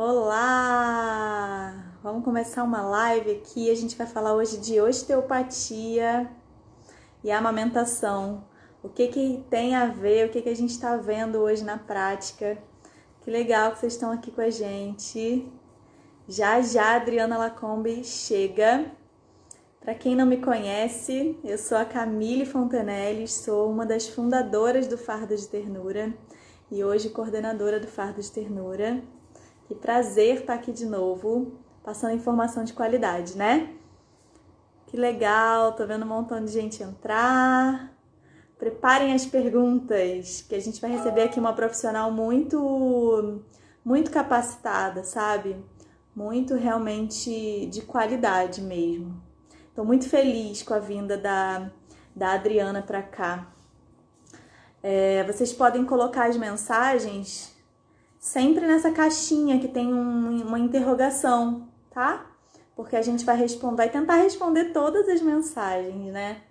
Olá! Vamos começar uma live aqui. A gente vai falar hoje de osteopatia e amamentação. O que tem a ver, o que a gente está vendo hoje na prática. Que legal que vocês estão aqui com a gente. Já já a Adriana Lacombe chega. Para quem não me conhece, eu sou a Camille Fontanelles, sou uma das fundadoras do Fardo de Ternura e hoje coordenadora do Fardo de Ternura. Que prazer estar aqui de novo, passando informação de qualidade, né? Que legal, tô vendo um montão de gente entrar. Preparem as perguntas, que a gente vai receber aqui uma profissional muito capacitada, sabe? Muito realmente de qualidade mesmo. Tô muito feliz com a vinda da Adriana para cá. Vocês podem colocar as mensagens sempre nessa caixinha que tem uma interrogação, tá? Porque a gente vai tentar responder todas as mensagens, né?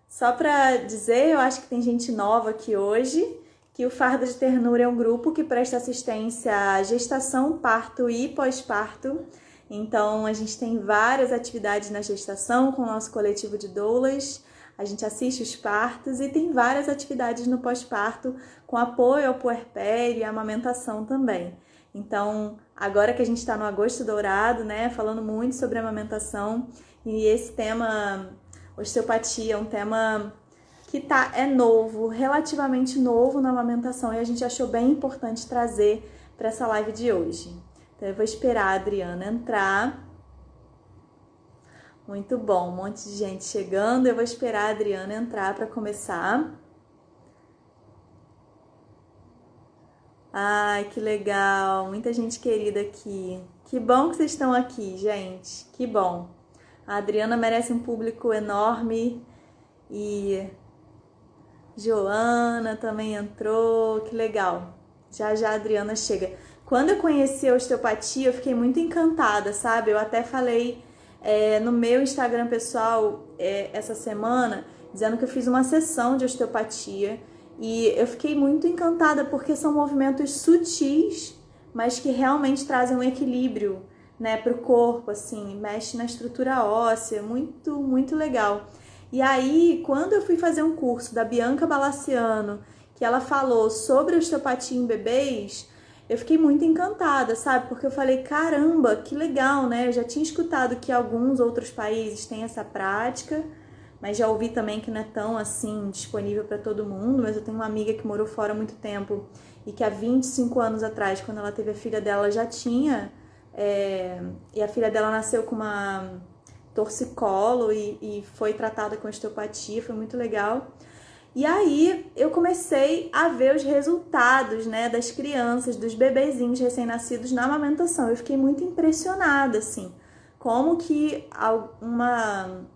Só pra dizer, eu acho que tem gente nova aqui hoje, que o Fardo de Ternura é um grupo que presta assistência à gestação, parto e pós-parto. Então, a gente tem várias atividades na gestação com o nosso coletivo de doulas. A gente assiste os partos e tem várias atividades no pós-parto com apoio ao puerpério e amamentação também. Então, agora que a gente está no Agosto Dourado, né, falando muito sobre amamentação, e esse tema, osteopatia, é um tema que é novo, relativamente novo na amamentação, e a gente achou bem importante trazer para essa live de hoje. Então, eu vou esperar a Adriana entrar. Muito bom, um monte de gente chegando. Eu vou esperar a Adriana entrar para começar. Ai, que legal, muita gente querida aqui. Que bom que vocês estão aqui, gente. Que bom. A Adriana merece um público enorme e Joana também entrou. Que legal. Já já a Adriana chega. Quando eu conheci a osteopatia, eu fiquei muito encantada, sabe? Eu até falei no meu Instagram pessoal essa semana, dizendo que eu fiz uma sessão de osteopatia e eu fiquei muito encantada porque são movimentos sutis, mas que realmente trazem um equilíbrio, né, para o corpo, assim, mexe na estrutura óssea, muito legal. E aí, quando eu fui fazer um curso da Bianca Balaciano, que ela falou sobre osteopatia em bebês, eu fiquei muito encantada, sabe? Porque eu falei, caramba, que legal, né? Eu já tinha escutado que alguns outros países têm essa prática, mas já ouvi também que não é tão assim disponível para todo mundo. Mas eu tenho uma amiga que morou fora há muito tempo e que há 25 anos atrás, quando ela teve a filha dela, já tinha. E a filha dela nasceu com uma torcicolo e foi tratada com osteopatia, foi muito legal. E aí eu comecei a ver os resultados, né, das crianças, dos bebezinhos recém-nascidos na amamentação. Eu fiquei muito impressionada, assim, como que uma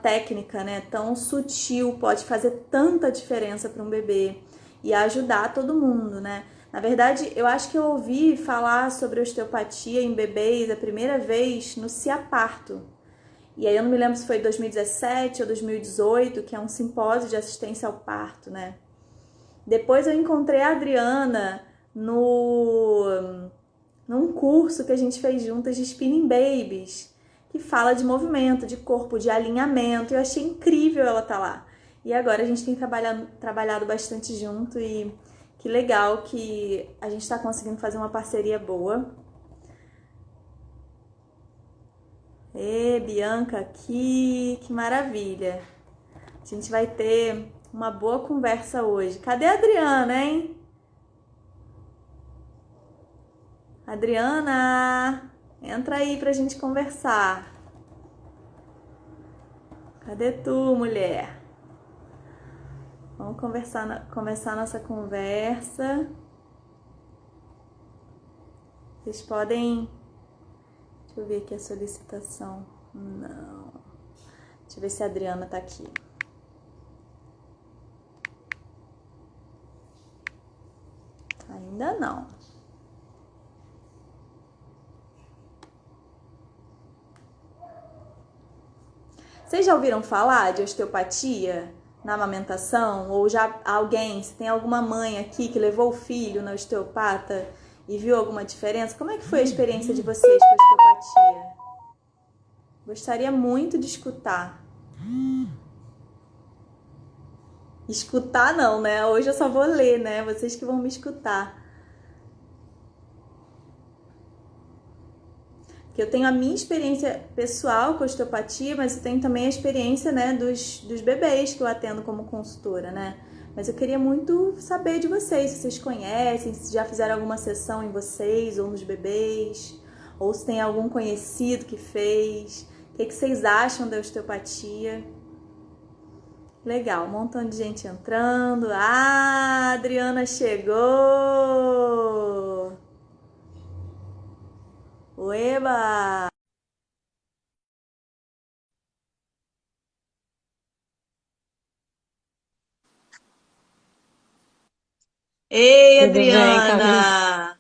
técnica, né, tão sutil pode fazer tanta diferença para um bebê e ajudar todo mundo, né? Na verdade, eu acho que eu ouvi falar sobre osteopatia em bebês a primeira vez no Ciaparto. E aí eu não me lembro se foi 2017 ou 2018, que é um simpósio de assistência ao parto, né? Depois eu encontrei a Adriana num curso que a gente fez juntas de Spinning Babies, que fala de movimento, de corpo, de alinhamento. Eu achei incrível ela estar lá. E agora a gente tem trabalhado bastante junto e que legal que a gente está conseguindo fazer uma parceria boa. Bianca aqui, que maravilha. A gente vai ter uma boa conversa hoje. Cadê a Adriana, hein? Adriana, entra aí pra gente conversar. Cadê tu, mulher? Vamos começar a nossa conversa. Vocês podem... Deixa eu ver aqui a solicitação. Não. Deixa eu ver se a Adriana tá aqui. Ainda não. Vocês já ouviram falar de osteopatia na amamentação? Ou já alguém, se tem alguma mãe aqui que levou o filho na osteopata e viu alguma diferença? Como é que foi a experiência de vocês com a osteopatia? Gostaria muito de escutar. Escutar não, né? Hoje eu só vou ler, né? Vocês que vão me escutar. Porque eu tenho a minha experiência pessoal com osteopatia, mas eu tenho também a experiência, né, dos bebês que eu atendo como consultora, né? Mas eu queria muito saber de vocês, se vocês conhecem, se já fizeram alguma sessão em vocês ou nos bebês, ou se tem algum conhecido que fez. O que vocês acham da osteopatia? Legal, um montão de gente entrando. Ah, a Adriana chegou! Ueba! Ei, Tudo bem, Camila? Adriana!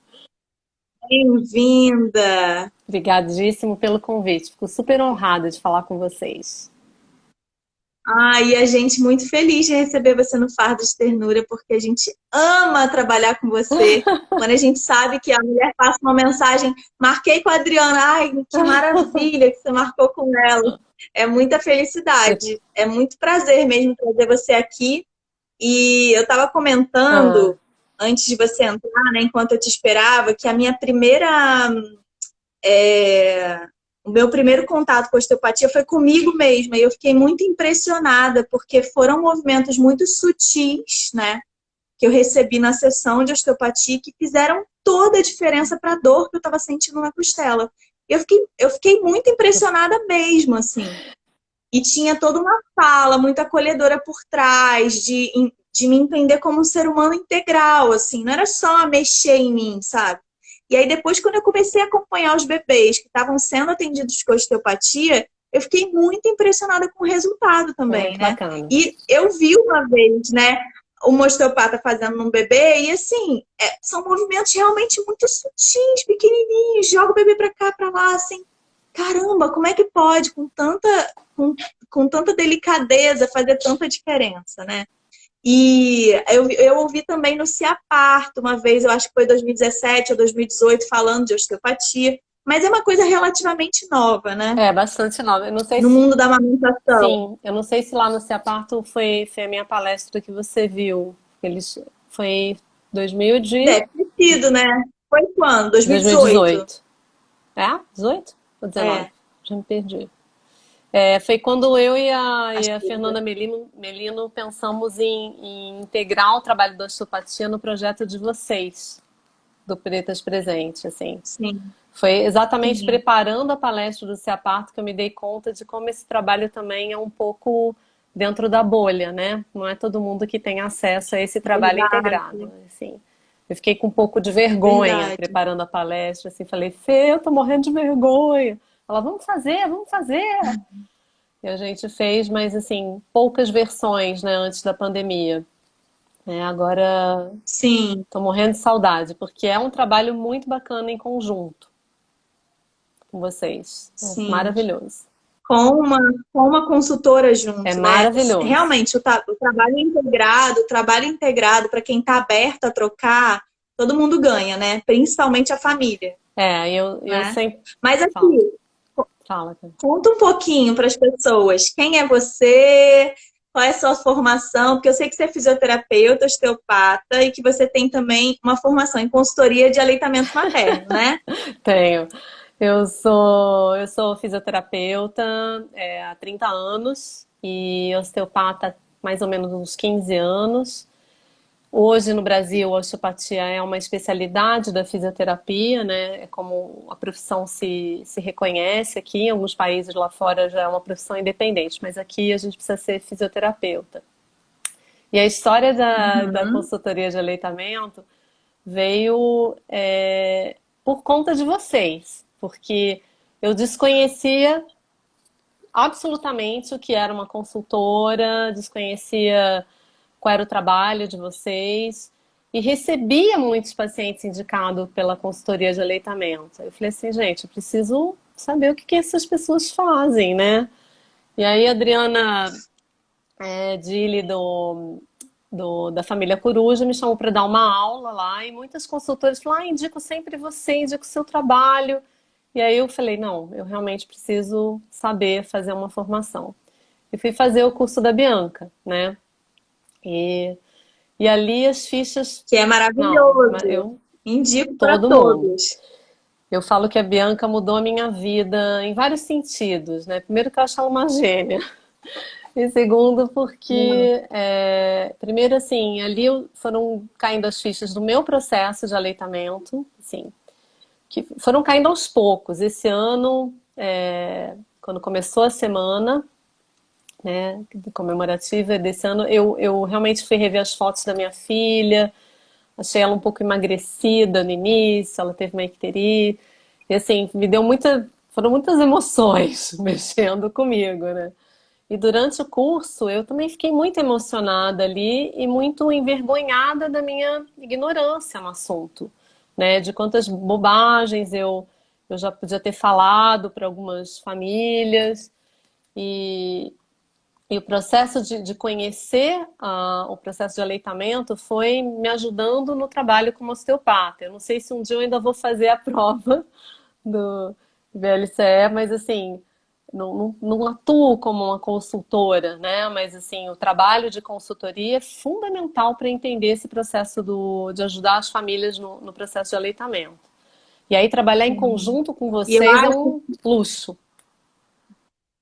Bem-vinda! Obrigadíssimo pelo convite. Fico super honrada de falar com vocês. Ah, e a gente muito feliz de receber você no Fardo de Ternura, porque a gente ama trabalhar com você. Quando a gente sabe que a mulher passa uma mensagem, marquei com a Adriana, ai, que maravilha que você marcou com ela. É muita felicidade, é muito prazer mesmo trazer você aqui. E eu estava Ah, comentando, antes de você entrar, né, enquanto eu te esperava, que a minha primeira o meu primeiro contato com a osteopatia foi comigo mesma e eu fiquei muito impressionada porque foram movimentos muito sutis, né, que eu recebi na sessão de osteopatia que fizeram toda a diferença para a dor que eu estava sentindo na costela. Eu fiquei muito impressionada mesmo, assim. E tinha toda uma fala muito acolhedora por trás, de me entender como um ser humano integral, assim. Não era só mexer em mim, sabe? E aí depois, quando eu comecei a acompanhar os bebês que estavam sendo atendidos com osteopatia, eu fiquei muito impressionada com o resultado também, que né? bacana. E eu vi uma vez, né, uma osteopata fazendo num bebê, e assim, são movimentos realmente muito sutis, pequenininhos, joga o bebê pra cá, pra lá, assim. Caramba, como é que pode, com, com tanta delicadeza, fazer tanta diferença, né? E eu ouvi também no Ciaparto uma vez, eu acho que foi 2017 ou 2018, falando de osteopatia, mas é uma coisa relativamente nova, né? É bastante nova. Eu não sei No se, mundo da amamentação. sim, eu não sei se lá no Ciaparto foi a minha palestra que você viu. Foi 2000 de Deve ter sido, né? Foi quando? 2018. 2018. É? 18 ou 19? É, Já me perdi. É, foi quando eu e acho a que Fernanda Melino pensamos em integrar o trabalho da osteopatia no projeto de vocês, do Pretas Presente, assim. sim, Foi exatamente sim. preparando a palestra do Ciaparto que eu me dei conta de como esse trabalho também é um pouco dentro da bolha, né? Não é todo mundo que tem acesso a esse trabalho integrado, Verdade, assim. Eu fiquei com um pouco de vergonha verdade. preparando a palestra, assim, falei, Fê, eu tô morrendo de vergonha. Ela, vamos fazer, vamos fazer. E a gente fez, mas assim, poucas versões, né, antes da pandemia. Agora Sim, tô morrendo de saudade, porque é um trabalho muito bacana em conjunto com vocês. É sim. maravilhoso. com uma, com uma consultora É junto, né? maravilhoso. Realmente, o trabalho integrado para quem está aberto a trocar, todo mundo ganha, né? Principalmente a família, Eu né? sempre Mas falo, aqui, fala, cara. conta um pouquinho para as pessoas. Quem é você? Qual é a sua formação? Porque eu sei que você é fisioterapeuta, osteopata e que você tem também uma formação em consultoria de aleitamento materno, né? Tenho. Eu sou fisioterapeuta há 30 anos e osteopata há mais ou menos uns 15 anos. Hoje no Brasil, a osteopatia é uma especialidade da fisioterapia, né? É como a profissão se reconhece aqui. Em alguns países lá fora já é uma profissão independente, mas aqui a gente precisa ser fisioterapeuta. E a história da Uhum. consultoria de aleitamento veio por conta de vocês, porque eu desconhecia absolutamente o que era uma consultora, desconhecia qual era o trabalho de vocês e recebia muitos pacientes indicados pela consultoria de aleitamento. Eu falei assim, gente, eu preciso saber o que essas pessoas fazem, né? E aí a Adriana Dili da família Coruja me chamou para dar uma aula lá e muitas consultoras falaram, indico sempre você, indico o seu trabalho. E aí eu falei, não, eu realmente preciso saber fazer uma formação. E fui fazer o curso da Bianca, né? E, e ali as fichas, Que é não, maravilhoso. eu, Indico para todo mundo. todos. Eu falo que a Bianca mudou a minha vida em vários sentidos, né? Primeiro que eu acho ela uma gênia. E segundo, Hum. porque, primeiro, assim, ali foram caindo as fichas do meu processo de aleitamento, assim, que foram caindo aos poucos. Esse ano, quando começou a semana, né, comemorativa desse ano, eu realmente fui rever as fotos da minha filha, achei ela um pouco emagrecida no início, ela teve uma icterícia, e assim, foram muitas emoções mexendo comigo, né? E durante o curso eu também fiquei muito emocionada ali e muito envergonhada da minha ignorância no assunto, né? De quantas bobagens eu já podia ter falado para algumas famílias e, e o processo de conhecer o processo de aleitamento foi me ajudando no trabalho como osteopata. Eu não sei se um dia eu ainda vou fazer a prova do VLCE, mas assim, não atuo como uma consultora, né? Mas assim, o trabalho de consultoria é fundamental para entender esse processo de ajudar as famílias no processo de aleitamento. E aí trabalhar em Sim. conjunto com E eu vocês é acho um luxo.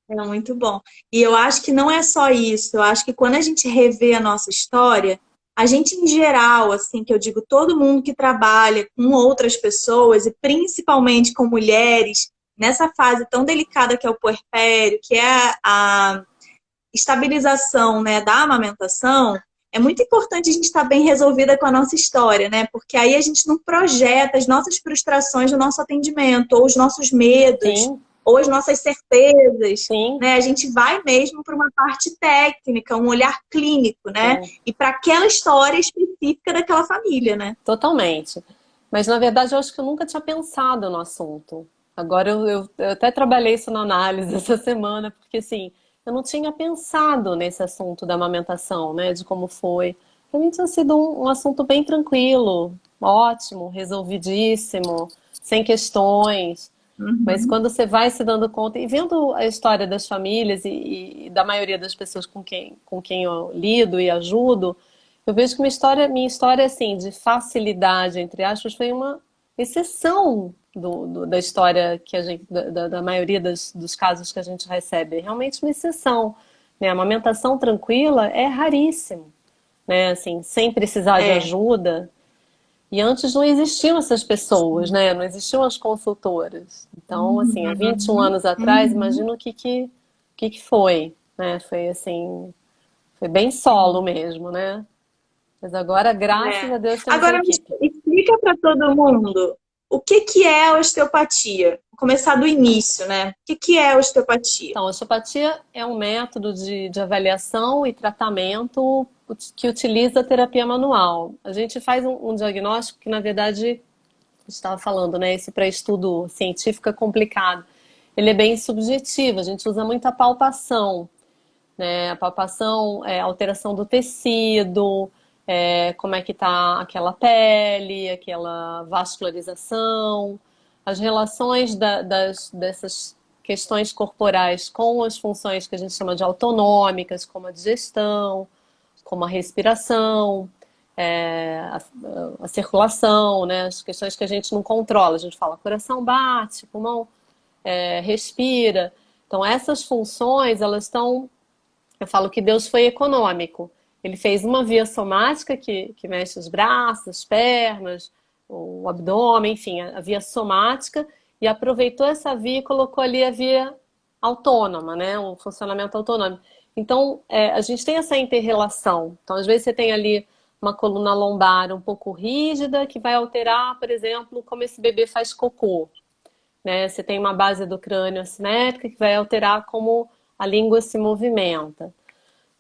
que é muito bom. E eu acho que não é só isso. Eu acho que quando a gente revê a nossa história, a gente em geral, assim, que eu digo todo mundo que trabalha com outras pessoas e principalmente com mulheres, nessa fase tão delicada que é o puerpério, que é a estabilização, né, da amamentação, é muito importante a gente estar bem resolvida com a nossa história, né? Porque aí a gente não projeta as nossas frustrações no nosso atendimento, ou os nossos medos, Sim, ou as nossas certezas, sim, né? A gente vai mesmo para uma parte técnica, um olhar clínico, né? sim, E para aquela história específica daquela família, né? totalmente. Mas na verdade eu acho que eu nunca tinha pensado no assunto. Agora eu até trabalhei isso na análise essa semana, porque assim, eu não tinha pensado nesse assunto da amamentação, né? De como foi. Para mim tinha sido um assunto bem tranquilo, ótimo, resolvidíssimo, sem questões. Mas Uhum. quando você vai se dando conta e vendo a história das famílias e da maioria das pessoas com quem eu lido e ajudo, eu vejo que minha história assim, de facilidade, entre aspas, foi uma exceção da história que a gente, da maioria dos casos que a gente recebe. É realmente uma exceção. Né? A amamentação tranquila é raríssimo, né? Assim, sem precisar de É. ajuda. E antes não existiam essas pessoas, né? Não existiam as consultoras. Então, assim, há 21 Uhum. anos atrás, Uhum. imagina o que foi, né? Foi assim, foi bem solo Sim. mesmo, né? Mas agora, graças É. a Deus, temos a Agora, equipe. explica para todo mundo o que que é a osteopatia. Vou começar do início, né? O que que é a osteopatia? Então, a osteopatia é um método de avaliação e tratamento que utiliza a terapia manual. A gente faz um diagnóstico que, na verdade, estava falando, né? Esse pré-estudo científico é complicado. Ele é bem subjetivo, a gente usa muita palpação, né? A palpação é a alteração do tecido, como é que está aquela pele, aquela vascularização, as relações dessas questões corporais com as funções que a gente chama de autonômicas, como a digestão, como a respiração, a circulação, né? As questões que a gente não controla. A gente fala coração bate, pulmão respira. Então essas funções, elas estão, eu falo que Deus foi econômico. Ele fez uma via somática que mexe os braços, as pernas, o abdômen, enfim, a via somática, e aproveitou essa via e colocou ali a via autônoma, né? Um funcionamento autônomo. Então, a gente tem essa inter-relação. Então, às vezes você tem ali uma coluna lombar um pouco rígida, que vai alterar, por exemplo, como esse bebê faz cocô. Né? Você tem uma base do crânio assimétrica que vai alterar como a língua se movimenta.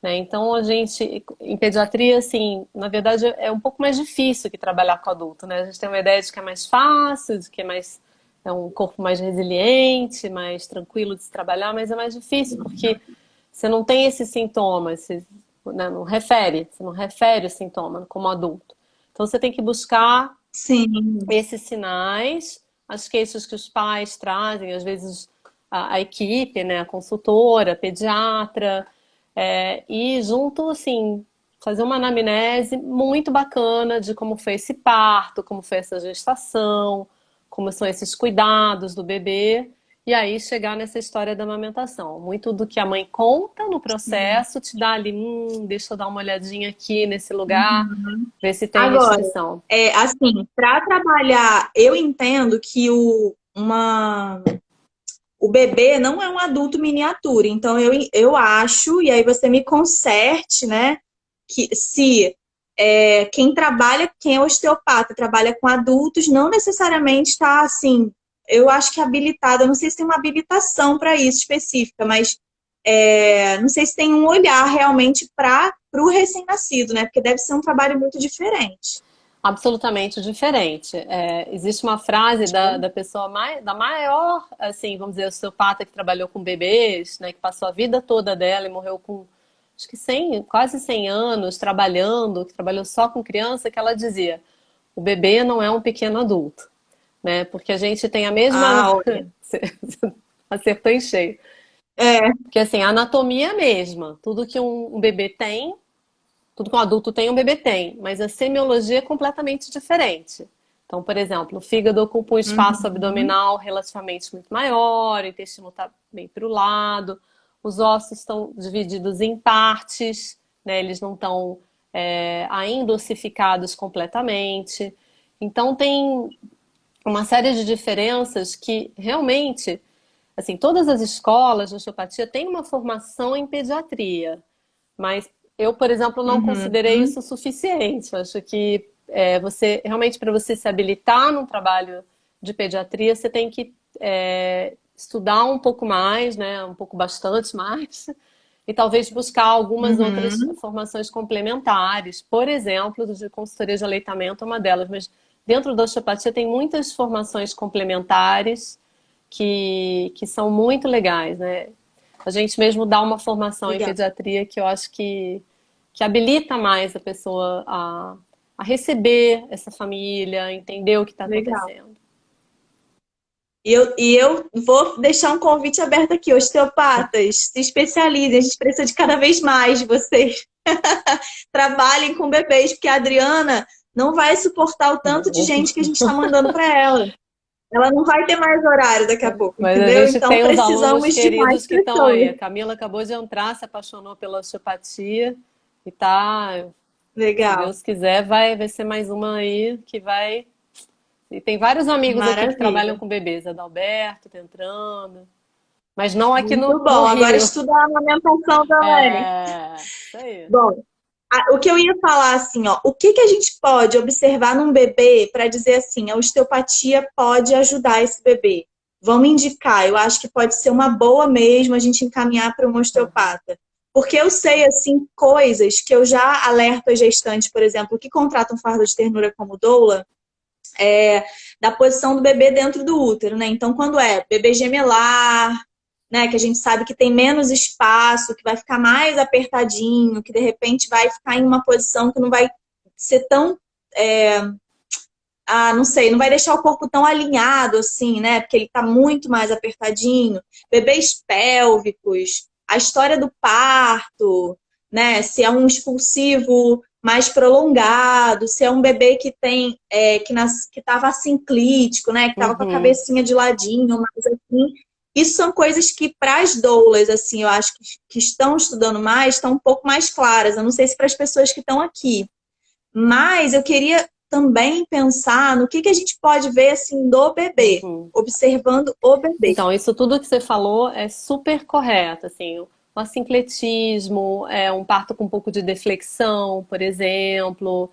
Né? Então, a gente, em pediatria, assim, na verdade, é um pouco mais difícil que trabalhar com adulto, né? A gente tem uma ideia de que é mais fácil, de que é um corpo mais resiliente, mais tranquilo de se trabalhar, mas é mais difícil, porque você não tem esses sintomas, né, você não refere o sintoma como adulto. Então você tem que buscar Sim. esses sinais, as queixas que os pais trazem, às vezes a equipe, né, a consultora, a pediatra, e junto, assim, fazer uma anamnese muito bacana de como foi esse parto, como foi essa gestação, como são esses cuidados do bebê, e aí chegar nessa história da amamentação. Muito do que a mãe conta no Sim. processo te dá ali, deixa eu dar uma olhadinha aqui nesse lugar, Uhum. ver se tem Agora, restrição. assim, para trabalhar, eu entendo que o bebê não é um adulto miniatura. Então, eu acho, e aí você me conserte, né, que se quem trabalha, quem é osteopata, trabalha com adultos, não necessariamente está assim. Eu acho que habilitado, eu não sei se tem uma habilitação para isso específica, mas não sei se tem um olhar realmente para o recém-nascido, né? Porque deve ser um trabalho muito diferente. Absolutamente diferente. Existe uma frase da pessoa da maior, assim, vamos dizer, osteopata que trabalhou com bebês, né, que passou a vida toda dela e morreu com, acho que 100, quase 100 anos trabalhando, que trabalhou só com criança, que ela dizia, o bebê não é um pequeno adulto, né, porque a gente tem a mesma... Ah, olha. Acertou em cheio. É. Porque, assim, a anatomia é a mesma. Tudo que um bebê tem, tudo que um adulto tem, um bebê tem, mas a semiologia é completamente diferente. Então, por exemplo, o fígado ocupa um espaço Uhum. abdominal relativamente muito maior, o intestino está bem para o lado, os ossos estão divididos em partes, né? Eles não estão ainda ossificados completamente. Então, tem uma série de diferenças que realmente, assim, todas as escolas de osteopatia têm uma formação em pediatria, mas eu, por exemplo, não considerei Uhum. isso suficiente. Eu acho que você realmente para você se habilitar num trabalho de pediatria, você tem que estudar um pouco mais, né? Um pouco bastante mais, e talvez buscar algumas outras Uhum. formações complementares. Por exemplo, de consultoria de aleitamento é uma delas, mas dentro da osteopatia tem muitas formações complementares que são muito legais, né? A gente mesmo dá uma formação em Legal. pediatria que eu acho que habilita mais a pessoa a receber essa família, entender o que está Legal. acontecendo. E eu vou deixar um convite aberto aqui. Osteopatas, se especializem. A gente precisa de cada vez mais de vocês. Trabalhem com bebês, porque a Adriana não vai suportar o tanto de Não. gente que a gente está mandando para ela. Ela não vai ter mais horário daqui a pouco, Mas a entendeu? gente Então tem os alunos precisamos de mais queridos que estão aí. pessoas. A Camila acabou de entrar, se apaixonou pela osteopatia e tá, se Legal. Deus quiser, vai ser mais uma aí que vai. E tem vários amigos aqui que trabalham Maravilha. com bebês, Adalberto tá entrando, mas não aqui Muito no bom. Agora Rio. estudar a amamentação também. Isso aí. Bom, o que eu ia falar assim, ó, o que que a gente pode observar num bebê para dizer assim, a osteopatia pode ajudar esse bebê? Vamos indicar, eu acho que pode ser uma boa mesmo a gente encaminhar para um Uhum. osteopata. Porque eu sei, assim, coisas que eu já alerto as gestantes, por exemplo, que contratam fardo de ternura como doula, da posição do bebê dentro do útero, né? Então, quando é bebê gemelar, né, que a gente sabe que tem menos espaço, que vai ficar mais apertadinho, que de repente vai ficar em uma posição que não vai ser tão, é, não sei, não vai deixar o corpo tão alinhado assim, né? Porque ele tá muito mais apertadinho. Bebês pélvicos, a história do parto, né? Se é um expulsivo mais prolongado, se é um bebê que tem que estava assinclítico, né? Que estava com a Uhum. cabecinha de ladinho, mas assim, isso são coisas que para as doulas, assim, eu acho que estão estudando mais, estão um pouco mais claras. Eu não sei se para as pessoas que estão aqui. Mas eu queria também pensar no que a gente pode ver assim do bebê, Uhum. observando o bebê. Então, isso tudo que você falou é super correto, assim, o assincletismo, um parto com um pouco de deflexão, por exemplo,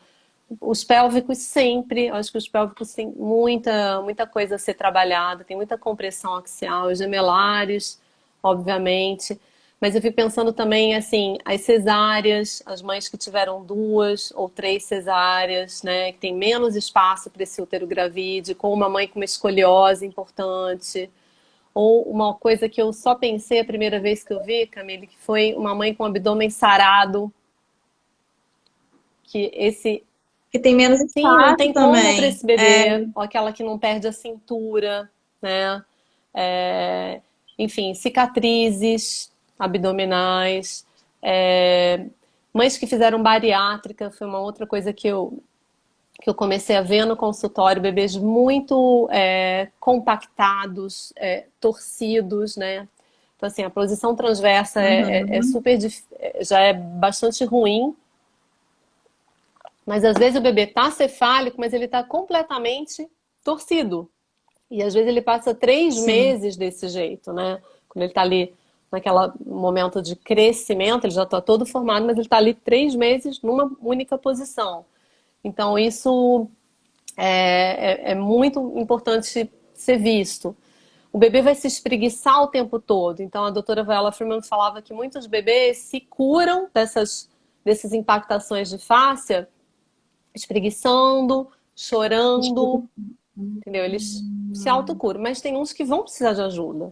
os pélvicos sempre, eu acho que os pélvicos têm muita coisa a ser trabalhada, tem muita compressão axial, os gemelares, obviamente. Mas eu fico pensando também, assim, as cesáreas, as mães que tiveram 2 ou 3 cesáreas, né, que tem menos espaço para esse útero gravide, com uma mãe com uma escoliose importante, ou uma coisa que eu só pensei a primeira vez que eu vi, Camille, que foi uma mãe com o abdômen sarado, que esse, Que tem menos sim, não espaço tem como para também. esse É, bebê, ou aquela que não perde a cintura, né? É, enfim, cicatrizes abdominais, é, mães que fizeram bariátrica, foi uma outra coisa que eu comecei a ver no consultório, bebês muito compactados, torcidos, né? Então, assim, a posição transversa é uhum, super, já é bastante ruim, mas às vezes o bebê tá cefálico, mas ele tá completamente torcido. E às vezes ele passa três sim. meses desse jeito, né? Quando ele tá ali naquele momento de crescimento, ele já está todo formado, mas ele está ali 3 meses numa única posição. Então, isso é muito importante ser visto. O bebê vai se espreguiçar o tempo todo. Então, a doutora Viola Freeman falava que muitos bebês se curam dessas impactações de fáscia espreguiçando, chorando, entendeu? Eles se autocuram, mas tem uns que vão precisar de ajuda.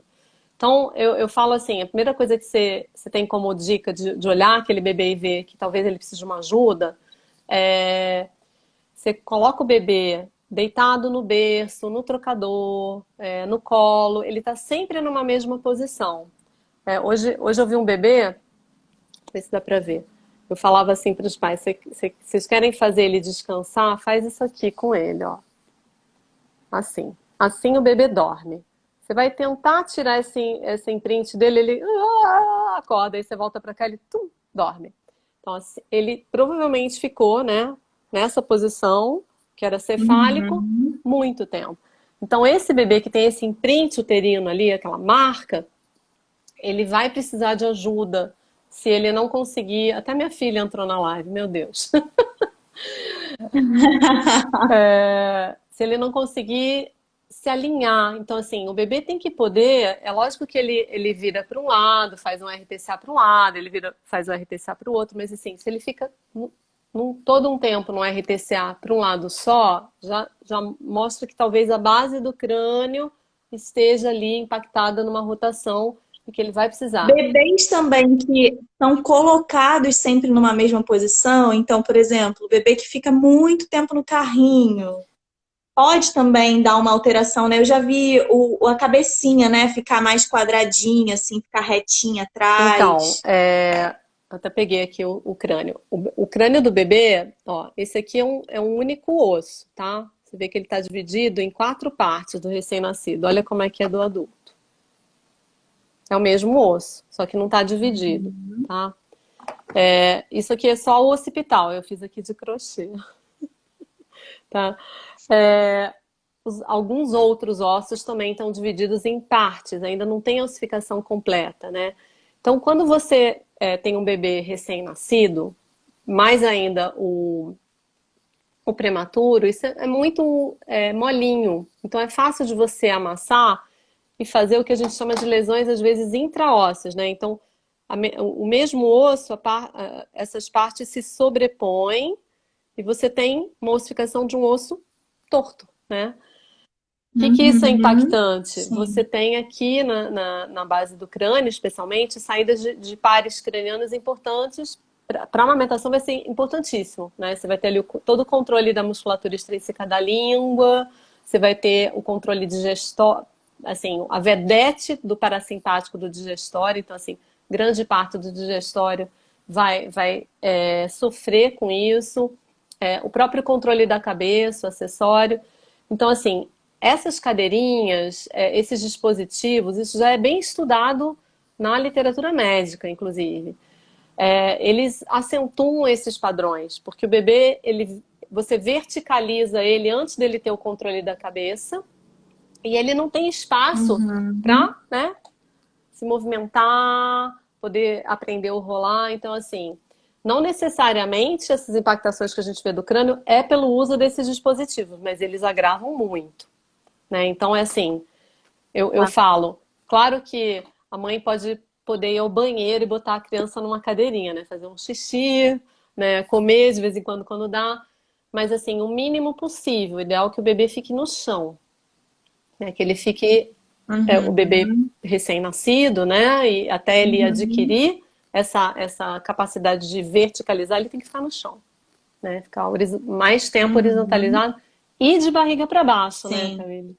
Então, eu falo assim, a primeira coisa que você tem como dica de olhar aquele bebê e ver que talvez ele precise de uma ajuda, é você coloca o bebê deitado no berço, no trocador, no colo, ele está sempre numa mesma posição. Hoje eu vi um bebê, não sei se dá para ver, eu falava assim para os pais, vocês querem fazer ele descansar? Faz isso aqui com ele, ó. Assim. Assim o bebê dorme. Você vai tentar tirar esse imprint dele, ele acorda, aí você volta para cá, ele dorme. Então, assim, ele provavelmente ficou, né, nessa posição, que era cefálico, Uhum. muito tempo. Então, esse bebê que tem esse imprint uterino ali, aquela marca, ele vai precisar de ajuda. Se ele não conseguir. Até minha filha entrou na live, meu Deus. Se ele não conseguir se alinhar. Então, assim, o bebê tem que poder. É lógico que ele vira para um lado, faz um RPCA para um lado, ele vira, faz um RPCA para o outro, mas assim, se ele fica todo um tempo no RPCA para um lado só, já mostra que talvez a base do crânio esteja ali impactada numa rotação e que ele vai precisar. Bebês também que são colocados sempre numa mesma posição. Então, por exemplo, o bebê que fica muito tempo no carrinho pode também dar uma alteração, né? Eu já vi a cabecinha, né, ficar mais quadradinha, assim, ficar retinha Então, atrás. eu até peguei aqui o crânio. O crânio do bebê, ó, esse aqui é um único osso, tá? Você vê que ele está dividido em 4 partes do recém-nascido. Olha como é que é do adulto. É o mesmo osso, só que não está dividido, tá? Isso aqui é só o occipital, eu fiz aqui de crochê, tá? É, alguns outros ossos também estão divididos em partes, ainda não tem a ossificação completa, né? Então, quando você tem um bebê recém-nascido, mais ainda o prematuro, isso é muito molinho. Então, é fácil de você amassar e fazer o que a gente chama de lesões, às vezes, intraósseas, né? Então, o mesmo osso, essas partes se sobrepõem e você tem uma ossificação de um osso torto, né? Que isso é Uhum, impactante? Você sim. tem aqui na base do crânio, especialmente, saídas de pares cranianos importantes. Para a amamentação vai ser importantíssimo, né? Você vai ter ali todo o controle da musculatura extrínseca da língua, você vai ter o controle digestório, assim, a vedete do parasimpático do digestório, então, assim, grande parte do digestório vai sofrer com isso. O próprio controle da cabeça, o acessório. Então, assim, essas cadeirinhas, esses dispositivos, isso já é bem estudado na literatura médica, inclusive. Eles acentuam esses padrões, porque o bebê, você verticaliza ele antes dele ter o controle da cabeça, e ele não tem espaço Uhum. para, né, se movimentar, poder aprender a rolar. Então, assim, não necessariamente essas impactações que a gente vê do crânio é pelo uso desses dispositivos, mas eles agravam muito, né? Então, é assim, eu falo, claro que a mãe pode poder ir ao banheiro e botar a criança numa cadeirinha, né? Fazer um xixi, né? Comer de vez em quando, quando dá. Mas, assim, o mínimo possível. O ideal é que o bebê fique no chão, né? Que ele fique o bebê Uhum. recém-nascido, né? E até ele Uhum. adquirir essa capacidade de verticalizar, ele tem que ficar no chão, né? Ficar mais tempo Uhum. horizontalizado e de barriga para baixo, né, Sim. Camille?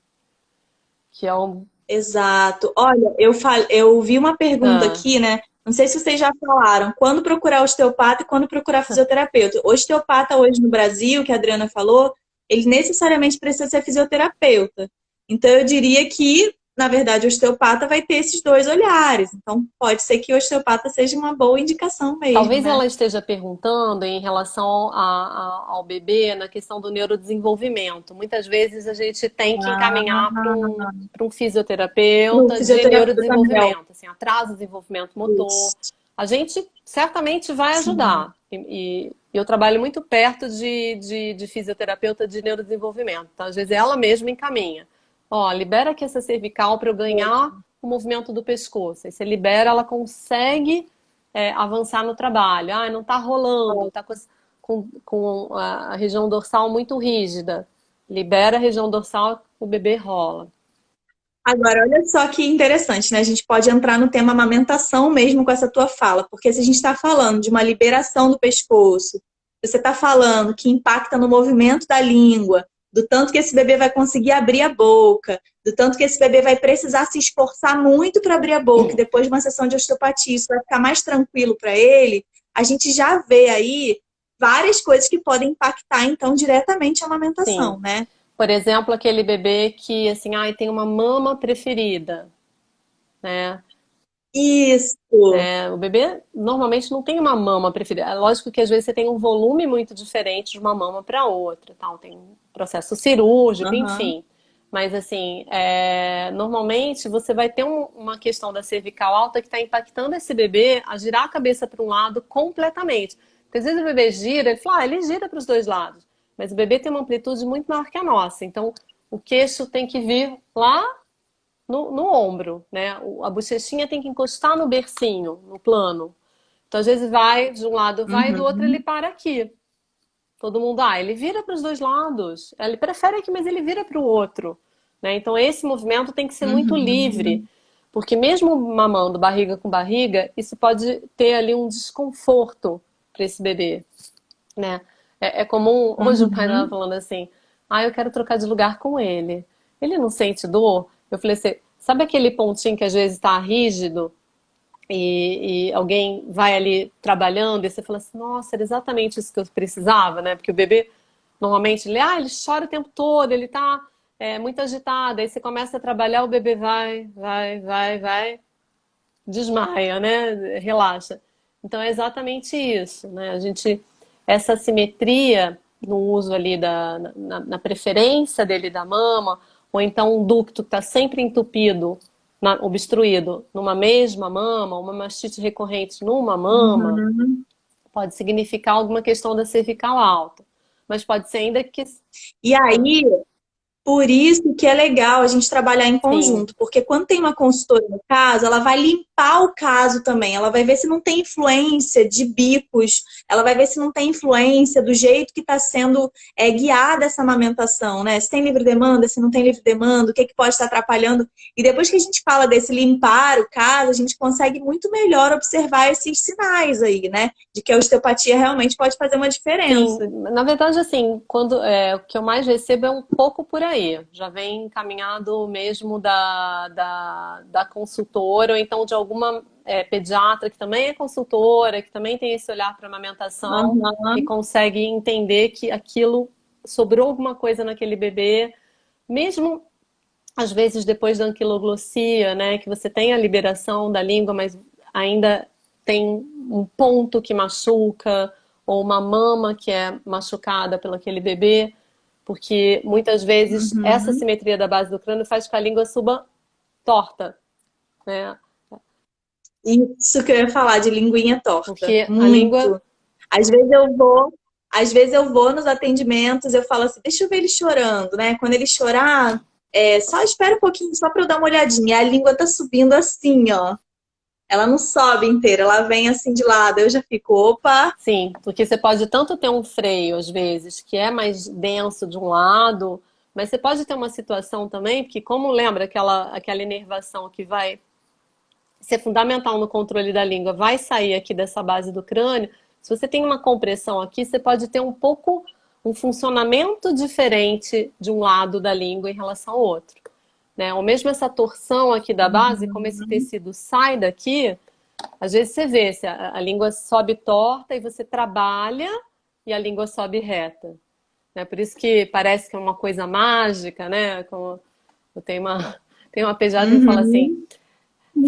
Que é um. Exato. Olha, eu vi uma pergunta Ah, aqui, né? Não sei se vocês já falaram, quando procurar osteopata e quando procurar fisioterapeuta. O osteopata hoje no Brasil, que a Adriana falou, ele necessariamente precisa ser fisioterapeuta. Então eu diria que, na verdade, o osteopata vai ter esses dois olhares. Então pode ser que o osteopata seja uma boa indicação mesmo, talvez né? ela esteja perguntando em relação ao bebê na questão do neurodesenvolvimento. Muitas vezes a gente tem que encaminhar Ah, para um no fisioterapeuta de fisioterapeuta Mel. neurodesenvolvimento, assim, atraso do desenvolvimento motor. A gente certamente vai Sim. ajudar. E eu trabalho muito perto de fisioterapeuta de neurodesenvolvimento. Então, às vezes ela mesma encaminha. Ó, libera aqui essa cervical para eu ganhar o movimento do pescoço. Aí você libera, ela consegue avançar no trabalho. Ah, não está rolando, está com a região dorsal muito rígida. Libera a região dorsal, o bebê rola. Agora, olha só que interessante, né? A gente pode entrar no tema amamentação mesmo com essa tua fala, porque se a gente está falando de uma liberação do pescoço, você está falando que impacta no movimento da língua, do tanto que esse bebê vai conseguir abrir a boca, do tanto que esse bebê vai precisar se esforçar muito para abrir a boca, e depois de uma sessão de osteopatia, isso vai ficar mais tranquilo para ele, a gente já vê aí várias coisas que podem impactar, então, diretamente a Sim. amamentação, né? Por exemplo, aquele bebê que, assim, ai, tem uma mama preferida, né? Isso. O bebê normalmente não tem uma mama preferida. É lógico que às vezes você tem um volume muito diferente de uma mama para outra, tal. Tem um processo cirúrgico, Aham. enfim. Mas assim, normalmente você vai ter uma questão da cervical alta que está impactando esse bebê a girar a cabeça para um lado completamente. Porque às vezes o bebê gira, ele fala, ele gira para os dois lados. Mas o bebê tem uma amplitude muito maior que a nossa. Então, o queixo tem que vir lá no ombro, né? A bochechinha tem que encostar no bercinho, no plano. Então, às vezes vai de um lado, vai do outro, ele Uhum. para aqui. Todo mundo, ele vira para os dois lados. Ele prefere aqui, mas ele vira para o outro. Né? Então, esse movimento tem que ser muito livre. Uhum. Porque mesmo mamando barriga com barriga, isso pode ter ali um desconforto para esse bebê, né? É comum, hoje o pai estava Uhum. falando assim, eu quero trocar de lugar com ele. Ele não sente dor? Eu falei assim, sabe aquele pontinho que às vezes está rígido e alguém vai ali trabalhando e você fala assim, nossa, era exatamente isso que eu precisava, né? Porque o bebê, normalmente, ele chora o tempo todo, ele tá muito agitado, aí você começa a trabalhar, o bebê vai, desmaia, né? Relaxa. Então é exatamente isso, né? Essa simetria no uso ali na preferência dele da mama, ou então um ducto que está sempre entupido, obstruído numa mesma mama, uma mastite recorrente numa mama, Uhum. pode significar alguma questão da cervical alta. Mas pode ser ainda que. E aí, por isso que é legal a gente trabalhar em Sim, conjunto, porque quando tem uma consultora no caso, ela vai limpar o caso também, ela vai ver se não tem influência de bicos, ela vai ver se não tem influência do jeito que está sendo guiada essa amamentação, né? Se tem livre demanda, se não tem livre demanda, o que, que pode estar atrapalhando. E depois que a gente fala desse limpar o caso, a gente consegue muito melhor observar esses sinais aí, né? De que a osteopatia realmente pode fazer uma sim. diferença. Na verdade, assim, o que eu mais recebo é um pouco por aí. Já vem encaminhado mesmo da consultora, ou então de alguma pediatra que também é consultora, que também tem esse olhar para amamentação e Aham. consegue entender que aquilo sobrou alguma coisa naquele bebê, mesmo às vezes depois da anquiloglossia, né, que você tem a liberação da língua, mas ainda tem um ponto que machuca, ou uma mama que é machucada pelo aquele bebê, porque muitas vezes essa Uhum. simetria da base do crânio faz com que a língua suba torta, né? Isso que eu ia falar de linguinha torta. Porque a língua, Muito. Às vezes eu vou, às vezes eu vou nos atendimentos, eu falo assim, deixa eu ver ele chorando, né? Quando ele chorar, só espera um pouquinho, só para eu dar uma olhadinha. A língua tá subindo assim, ó. Ela não sobe inteira, ela vem assim de lado. Eu já fico, opa. sim, porque você pode tanto ter um freio, às vezes, que é mais denso de um lado, Mas você pode ter uma situação também, porque como lembra aquela inervação que vai ser fundamental no controle da língua, vai sair aqui dessa base do crânio, se você tem uma compressão aqui, você pode ter um pouco um funcionamento diferente de um lado da língua em relação ao outro, né? Ou mesmo essa torção aqui da base, como esse tecido sai daqui, às vezes você vê, se a língua sobe torta e você trabalha e a língua sobe reta. Né? Por isso que parece que é uma coisa mágica, né? Como eu tenho uma pediatra que fala assim,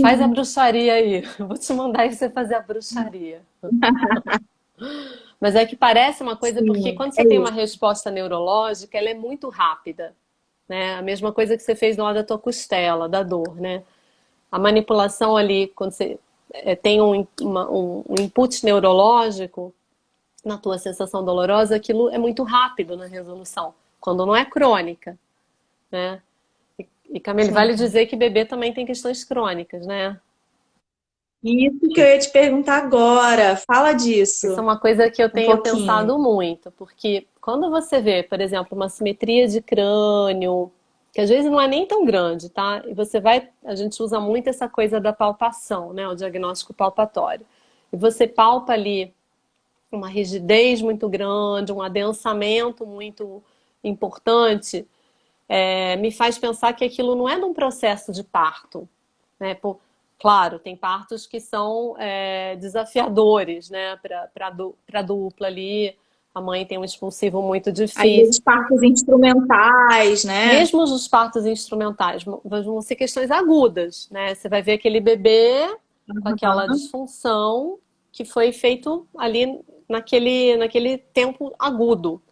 faz a bruxaria aí, eu vou te mandar aí você fazer a bruxaria. Mas é que parece uma coisa, porque Sim, quando é você tem uma isso. resposta neurológica, ela é muito rápida, né? A mesma coisa que você fez no lado da tua costela, da dor, né? A manipulação ali, quando você tem um input neurológico na tua sensação dolorosa, aquilo é muito rápido na resolução, quando não é crônica, né? E Camille, vale Sim. dizer que bebê também tem questões crônicas, né? Isso que eu ia te perguntar agora. Fala Isso é disso uma coisa que eu um tenho pouquinho. pensado muito, porque quando você vê, por exemplo, uma simetria de crânio, que às vezes não é nem tão grande, tá? E a gente usa muito essa coisa da palpação, né? O diagnóstico palpatório. E você palpa ali uma rigidez muito grande, um adensamento muito importante, me faz pensar que aquilo não é num processo de parto, né? Claro, tem partos que são desafiadores, né? Para a dupla ali, a mãe tem um expulsivo muito Às difícil. vezes partes instrumentais, né? Mesmo os partos instrumentais vão ser questões agudas, né? Você vai ver aquele bebê com aquela Aham. disfunção que foi feito ali naquele tempo agudo.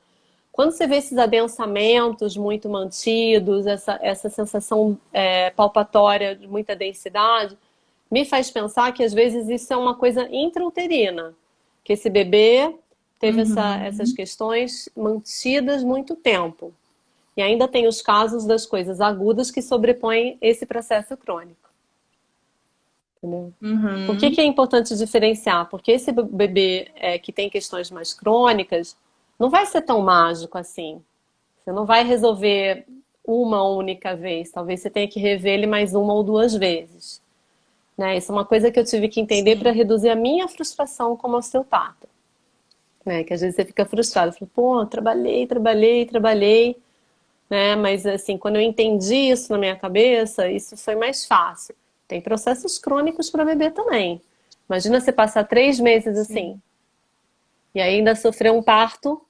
Quando você vê esses adensamentos muito mantidos, essa sensação palpatória de muita densidade, me faz pensar que às vezes isso é uma coisa intrauterina, que esse bebê teve essas Uhum. questões mantidas muito tempo. E ainda tem os casos das coisas agudas que sobrepõem esse processo crônico. Entendeu? Por que Uhum. é importante diferenciar? Porque esse bebê que tem questões mais crônicas não vai ser tão mágico assim. Você não vai resolver uma única vez. Talvez você tenha que rever ele mais uma ou duas vezes. Né? Isso é uma coisa que eu tive que entender para Sim. reduzir a minha frustração como osteopata. Né? Que às vezes você fica frustrado. Fala, pô, trabalhei. Né? Mas assim, quando eu entendi isso na minha cabeça, isso foi mais fácil. Tem processos crônicos para bebê também. Imagina você passar 3 meses assim, Sim. e ainda sofrer um parto,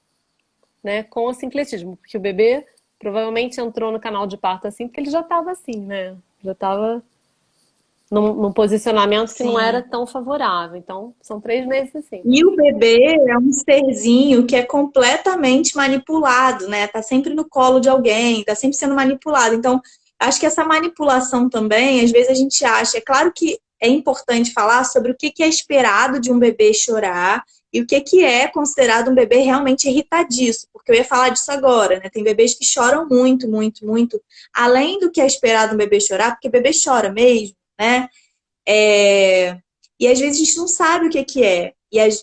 né, com o sincletismo, porque o bebê provavelmente entrou no canal de parto assim, porque ele já estava assim, né? Já estava num posicionamento que não era Sim. tão favorável. Então, são 3 meses assim. E o bebê é um serzinho que é completamente manipulado, né? Tá sempre no colo de alguém, tá sempre sendo manipulado. Então, acho que essa manipulação também, às vezes a gente acha, é claro que é importante falar sobre o que é esperado de um bebê chorar e o que é considerado um bebê realmente irritadiço, porque eu ia falar disso agora, né? Tem bebês que choram muito, muito, muito, além do que é esperado um bebê chorar, porque bebê chora mesmo, né? É, e às vezes a gente não sabe o que é.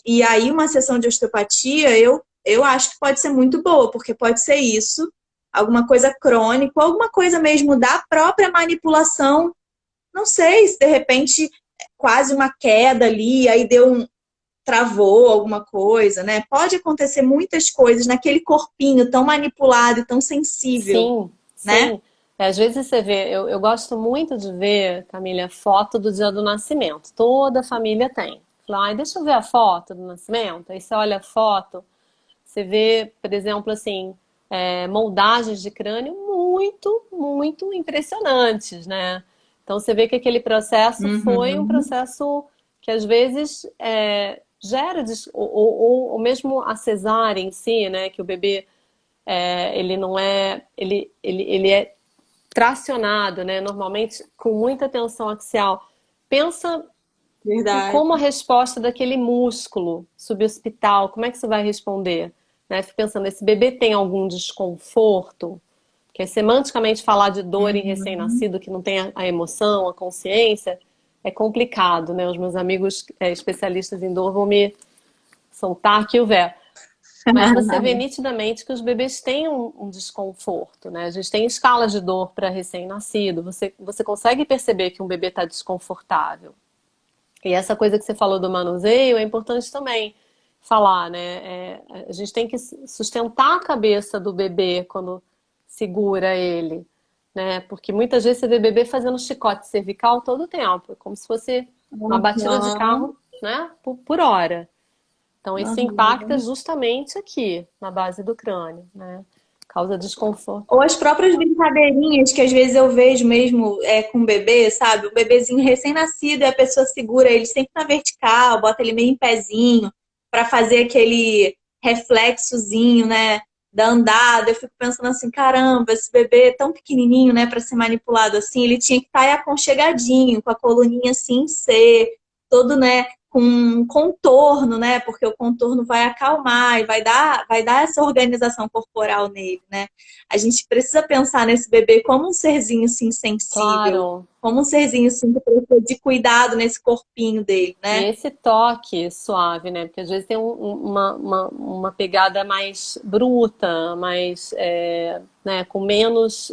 E aí uma sessão de osteopatia, eu acho que pode ser muito boa, porque pode ser isso, alguma coisa crônica, alguma coisa mesmo da própria manipulação. Não sei se de repente quase uma queda ali, aí travou alguma coisa, né? Pode acontecer muitas coisas naquele corpinho tão manipulado e tão sensível, Sim, né? sim. Às vezes você vê, eu gosto muito de ver, Camila, foto do dia do nascimento. Toda família tem. Fala, ai, deixa eu ver a foto do nascimento. Aí você olha a foto, você vê, por exemplo, assim, moldagens de crânio muito, muito impressionantes, né? Então você vê que aquele processo foi um Uhum, processo que às vezes gera, ou mesmo a cesárea em si, né? Que o bebê ele não é, ele é tracionado, né? Normalmente com muita tensão axial. Pensa em verdade. como a resposta daquele músculo subhospital, como é que você vai responder? Né? Fico pensando, esse bebê tem algum desconforto? Porque semanticamente falar de dor em Uhum. recém-nascido que não tem a emoção, a consciência, é complicado, né? Os meus amigos especialistas em dor vão me soltar aqui o véu. Mas você vê nitidamente que os bebês têm um desconforto, né? A gente tem escalas de dor para recém-nascido. Você consegue perceber que um bebê está desconfortável. E essa coisa que você falou do manuseio é importante também falar, né? A gente tem que sustentar a cabeça do bebê quando segura ele, né? Porque muitas vezes você vê bebê fazendo chicote cervical todo o tempo, como se fosse uma batida de Aham, carro, né? Por hora. Então isso impacta aham. justamente aqui, na base do crânio, né? Causa desconforto. Ou as próprias brincadeirinhas que às vezes eu vejo mesmo com o bebê, sabe? O bebezinho recém-nascido e a pessoa segura ele sempre na vertical, bota ele meio em pezinho para fazer aquele reflexozinho, né? Da andada. Eu fico pensando assim, caramba, esse bebê é tão pequenininho, né, para ser manipulado assim, ele tinha que estar aconchegadinho, com a coluninha assim em C, todo, né, com um contorno, né? Porque o contorno vai acalmar e vai dar essa organização corporal nele, né? A gente precisa pensar nesse bebê como um serzinho assim sensível, Claro. como um serzinho assim que precisa de cuidado nesse corpinho dele, E né? esse toque suave, né? Porque às vezes tem uma pegada mais bruta, mais, né, com menos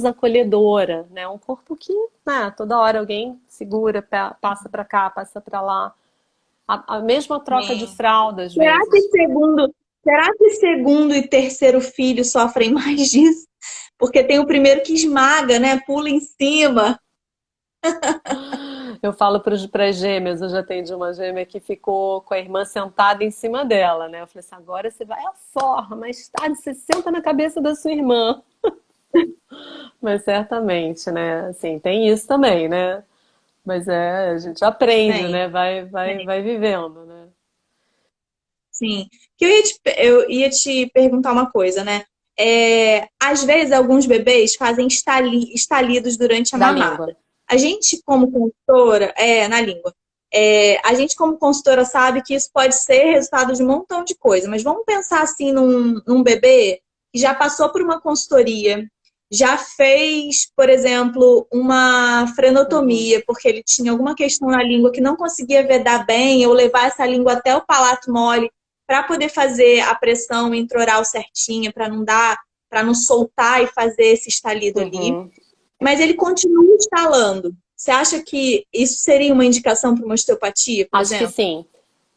acolhedora, né? Um corpo que, né, toda hora alguém segura, passa para cá, passa para lá. A mesma troca de Sim. fralda, às Será que vezes. segundo e terceiro filho sofrem mais disso? Porque tem o primeiro que esmaga, né? Pula em cima. Eu falo para as gêmeas, eu já atendi uma gêmea que ficou com a irmã sentada em cima dela, né? Eu falei assim, agora você vai à forra, mais tarde você senta na cabeça da sua irmã. Mas certamente, né? Assim, tem isso também, né? Mas a gente aprende, Tem, né? tem. Vai vivendo, né? Sim. Que eu ia te perguntar uma coisa, né? Às vezes, alguns bebês fazem estalidos durante a Da língua. mamada. A gente, como consultora, na língua, a gente, como consultora, sabe que isso pode ser resultado de um montão de coisa, mas vamos pensar assim num bebê que já passou por uma consultoria, já fez, por exemplo, uma Uhum. frenotomia, porque ele tinha alguma questão na língua que não conseguia vedar bem, ou levar essa língua até o palato mole para poder fazer a pressão intraoral certinha, para não soltar e fazer esse estalido ali. Uhum. Mas ele continua estalando. Você acha que isso seria uma indicação para uma osteopatia, por Acho que exemplo? sim.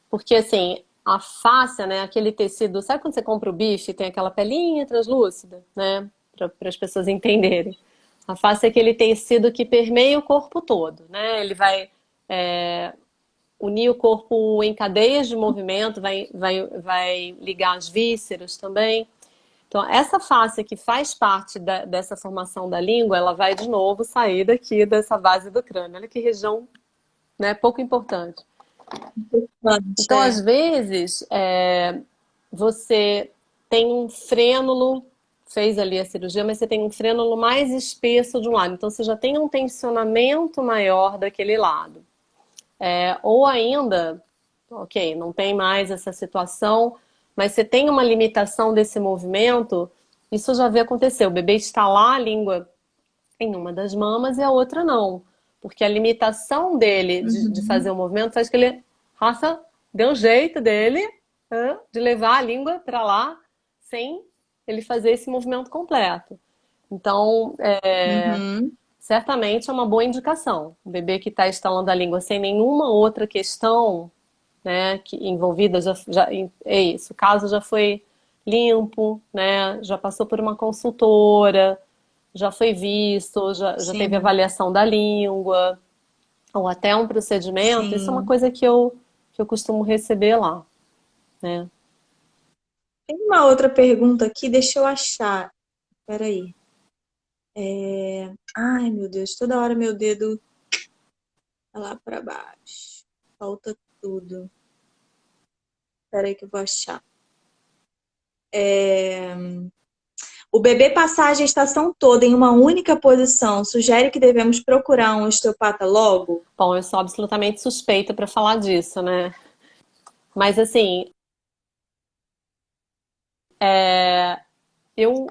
Porque assim, a fáscia, né? Aquele tecido. Sabe quando você compra o bife e tem aquela pelinha translúcida, né? Para as pessoas entenderem. A fáscia é aquele tecido que permeia o corpo todo, né? Ele vai unir o corpo em cadeias de movimento, vai ligar as vísceras também. Então, essa face que faz parte dessa formação da língua, ela vai de novo sair daqui dessa base do crânio. Olha que região, né, pouco importante. Então, às É. vezes, você tem um frênulo, fez ali a cirurgia, mas você tem um frênulo mais espesso de um lado. Então, você já tem um tensionamento maior daquele lado. Ou ainda, ok, não tem mais essa situação, mas você tem uma limitação desse movimento, isso eu já vi acontecer. O bebê estalar a língua em uma das mamas e a outra não. Porque a limitação dele de Uhum. fazer o movimento faz que ele faça, dê um jeito dele de levar a língua para lá sem ele fazer esse movimento completo. Então, Uhum. certamente é uma boa indicação. O bebê que está estalando a língua sem nenhuma outra questão, né, que envolvida, é isso. O caso já foi limpo, né, já passou por uma consultora, já foi visto, já teve Sim, avaliação da língua, ou até um procedimento. Isso é uma sim. coisa que eu costumo receber lá, né? Tem uma outra pergunta aqui, deixa eu achar. Peraí. Ai, meu Deus, toda hora meu dedo tá lá para baixo. Falta tudo. Peraí que eu vou achar. O bebê passar a gestação toda em uma única posição sugere que devemos procurar um osteopata logo? Bom, eu sou absolutamente suspeita para falar disso, né? Mas assim, eu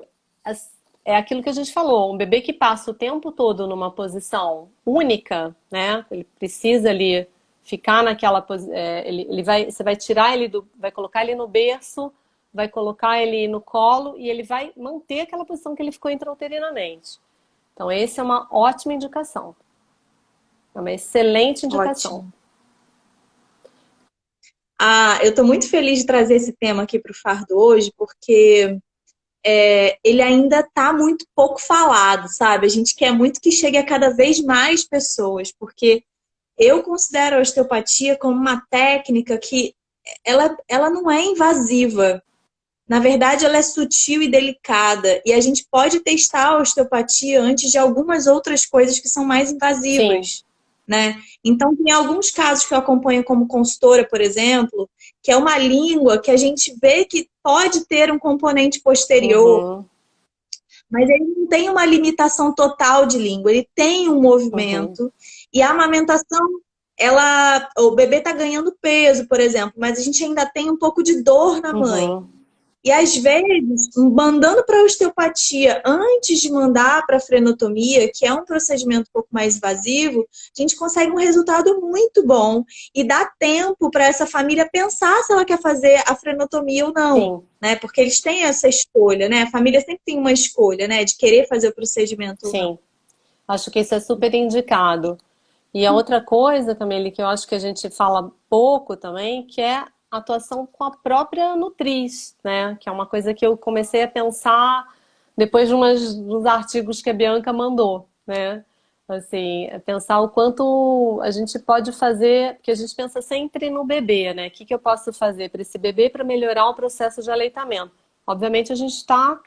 é aquilo que a gente falou, um bebê que passa o tempo todo numa posição única, né? Ele precisa ali ficar naquela posição, você vai tirar ele vai colocar ele no berço vai colocar ele no colo e ele vai manter aquela posição que ele ficou intrauterinamente. Então, essa é uma ótima indicação. É uma excelente indicação. Ótimo. Eu estou muito feliz de trazer esse tema aqui para o Fardo hoje, porque ele ainda está muito pouco falado, sabe? A gente quer muito que chegue a cada vez mais pessoas, porque eu considero a osteopatia como uma técnica que ela não é invasiva. Na verdade, ela é sutil e delicada. E a gente pode testar a osteopatia antes de algumas outras coisas que são mais invasivas, né? Então, tem alguns casos que eu acompanho como consultora, por exemplo, que é uma língua que a gente vê que pode ter um componente posterior, mas ele não tem uma limitação total de língua, ele tem um movimento. E a amamentação, o bebê está ganhando peso, por exemplo, mas a gente ainda tem um pouco de dor na mãe. E às vezes, mandando para a osteopatia antes de mandar para a frenotomia, que é um procedimento um pouco mais invasivo, a gente consegue um resultado muito bom e dá tempo para essa família pensar se ela quer fazer a frenotomia ou não, né? Porque eles têm essa escolha, né? A família sempre tem uma escolha, né? De querer fazer o procedimento ou não. Acho que isso é super indicado. E a outra coisa, Camille, que eu acho que a gente fala pouco também, que é atuação com a própria nutriz, né? Que é uma coisa que eu comecei a pensar depois de uns artigos que a Bianca mandou, né? Assim, pensar o quanto a gente pode fazer, porque a gente pensa sempre no bebê, né? O que eu posso fazer para esse bebê para melhorar o processo de aleitamento? Obviamente a gente está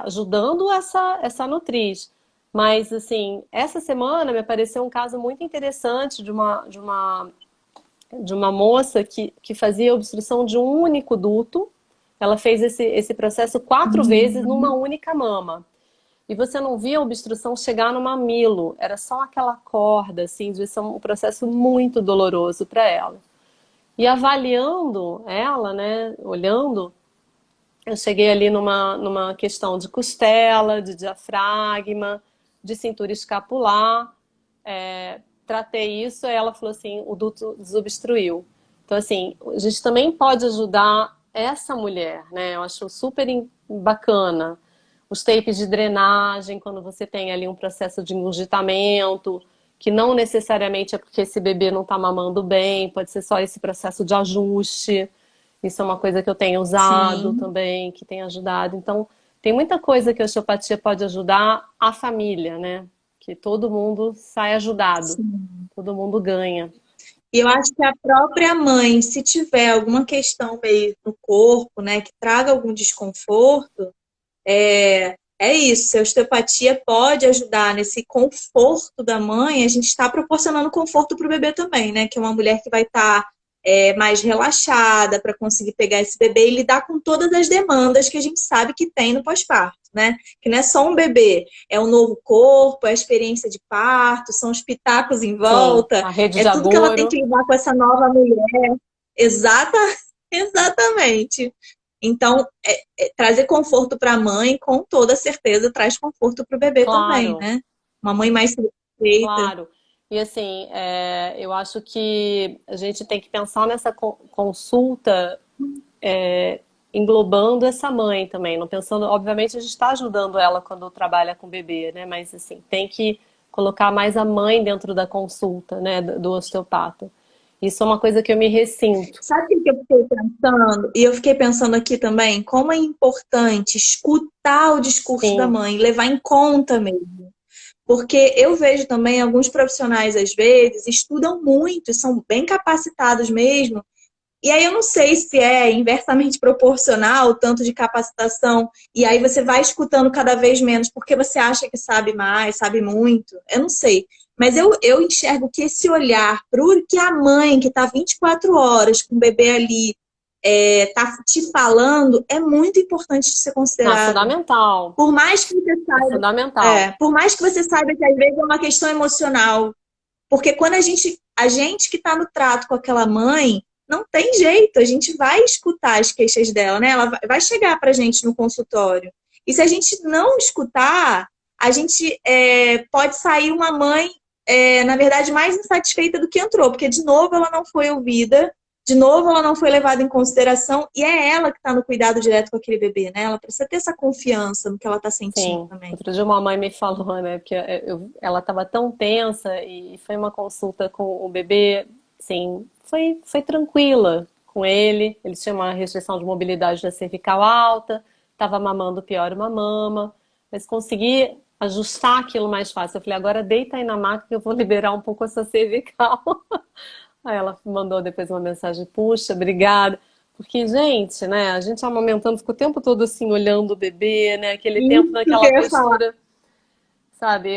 ajudando essa nutriz. Mas, assim, essa semana me apareceu um caso muito interessante de uma moça que fazia obstrução de um único duto. Ela fez esse processo 4 vezes numa única mama. E você não via a obstrução chegar no mamilo. Era só aquela corda, assim, de ser um processo muito doloroso para ela. E avaliando ela, né, olhando, eu cheguei ali numa questão de costela, de diafragma, de cintura escapular. Tratei isso, aí ela falou assim, o duto desobstruiu. Então, assim, a gente também pode ajudar essa mulher, né? Eu acho super bacana. Os tapes de drenagem, quando você tem ali um processo de engurgitamento, que não necessariamente é porque esse bebê não está mamando bem, pode ser só esse processo de ajuste. Isso é uma coisa que eu tenho usado também, que tem ajudado. Então, tem muita coisa que a osteopatia pode ajudar a família, né? Que todo mundo sai ajudado, todo mundo ganha. E eu acho que a própria mãe, se tiver alguma questão meio no corpo, né, que traga algum desconforto, é isso. Se a osteopatia pode ajudar nesse conforto da mãe, a gente está proporcionando conforto para o bebê também, né? Que é uma mulher que vai estar mais relaxada para conseguir pegar esse bebê e lidar com todas as demandas que a gente sabe que tem no pós-parto, né? Que não é só um bebê, é um novo corpo, é a experiência de parto, são os pitacos em volta, a rede é de tudo que ela tem agouro. que lidar com essa nova mulher. Exatamente. Então, trazer conforto para a mãe, com toda certeza, traz conforto para o bebê também, né? Uma mãe mais satisfeita. Claro. E assim, eu acho que a gente tem que pensar nessa consulta englobando essa mãe também, não pensando, obviamente a gente está ajudando ela quando trabalha com bebê, né? Mas assim, tem que colocar mais a mãe dentro da consulta, né, do osteopata. Isso é uma coisa que eu me ressinto. Sabe o que eu fiquei pensando? E eu fiquei pensando aqui também, como é importante escutar o discurso da mãe, levar em conta mesmo. Porque eu vejo também alguns profissionais, às vezes, estudam muito, são bem capacitados mesmo. E aí eu não sei se é inversamente proporcional o tanto de capacitação. E aí você vai escutando cada vez menos porque você acha que sabe mais, sabe muito. Eu não sei. Mas eu enxergo que esse olhar para o que a mãe, que está 24 horas com o bebê ali, tá te falando, é muito importante de ser considerado. É fundamental. Por mais que você saiba, fundamental. Por mais que você saiba que às vezes é uma questão emocional. Porque quando a gente que está no trato com aquela mãe, não tem jeito, a gente vai escutar as queixas dela, né? Ela vai chegar pra gente no consultório. E se a gente não escutar, a gente pode sair uma mãe, na verdade, mais insatisfeita do que entrou, porque de novo ela não foi ouvida, de novo, ela não foi levada em consideração e é ela que está no cuidado direto com aquele bebê, né? Ela precisa ter essa confiança no que ela está sentindo Sim. também. Outro dia uma mãe me falou, né, que ela estava tão tensa e foi uma consulta com o bebê, assim, foi tranquila com ele. Ele tinha uma restrição de mobilidade da cervical alta, estava mamando pior uma mama, mas consegui ajustar aquilo mais fácil. Eu falei, agora deita aí na maca que eu vou liberar um pouco essa cervical. Aí ela mandou depois uma mensagem, puxa, obrigada. Porque, gente, né, a gente amamentando, fica o tempo todo assim, olhando o bebê, né, aquele tempo Isso que naquela eu ia falar. postura, sabe?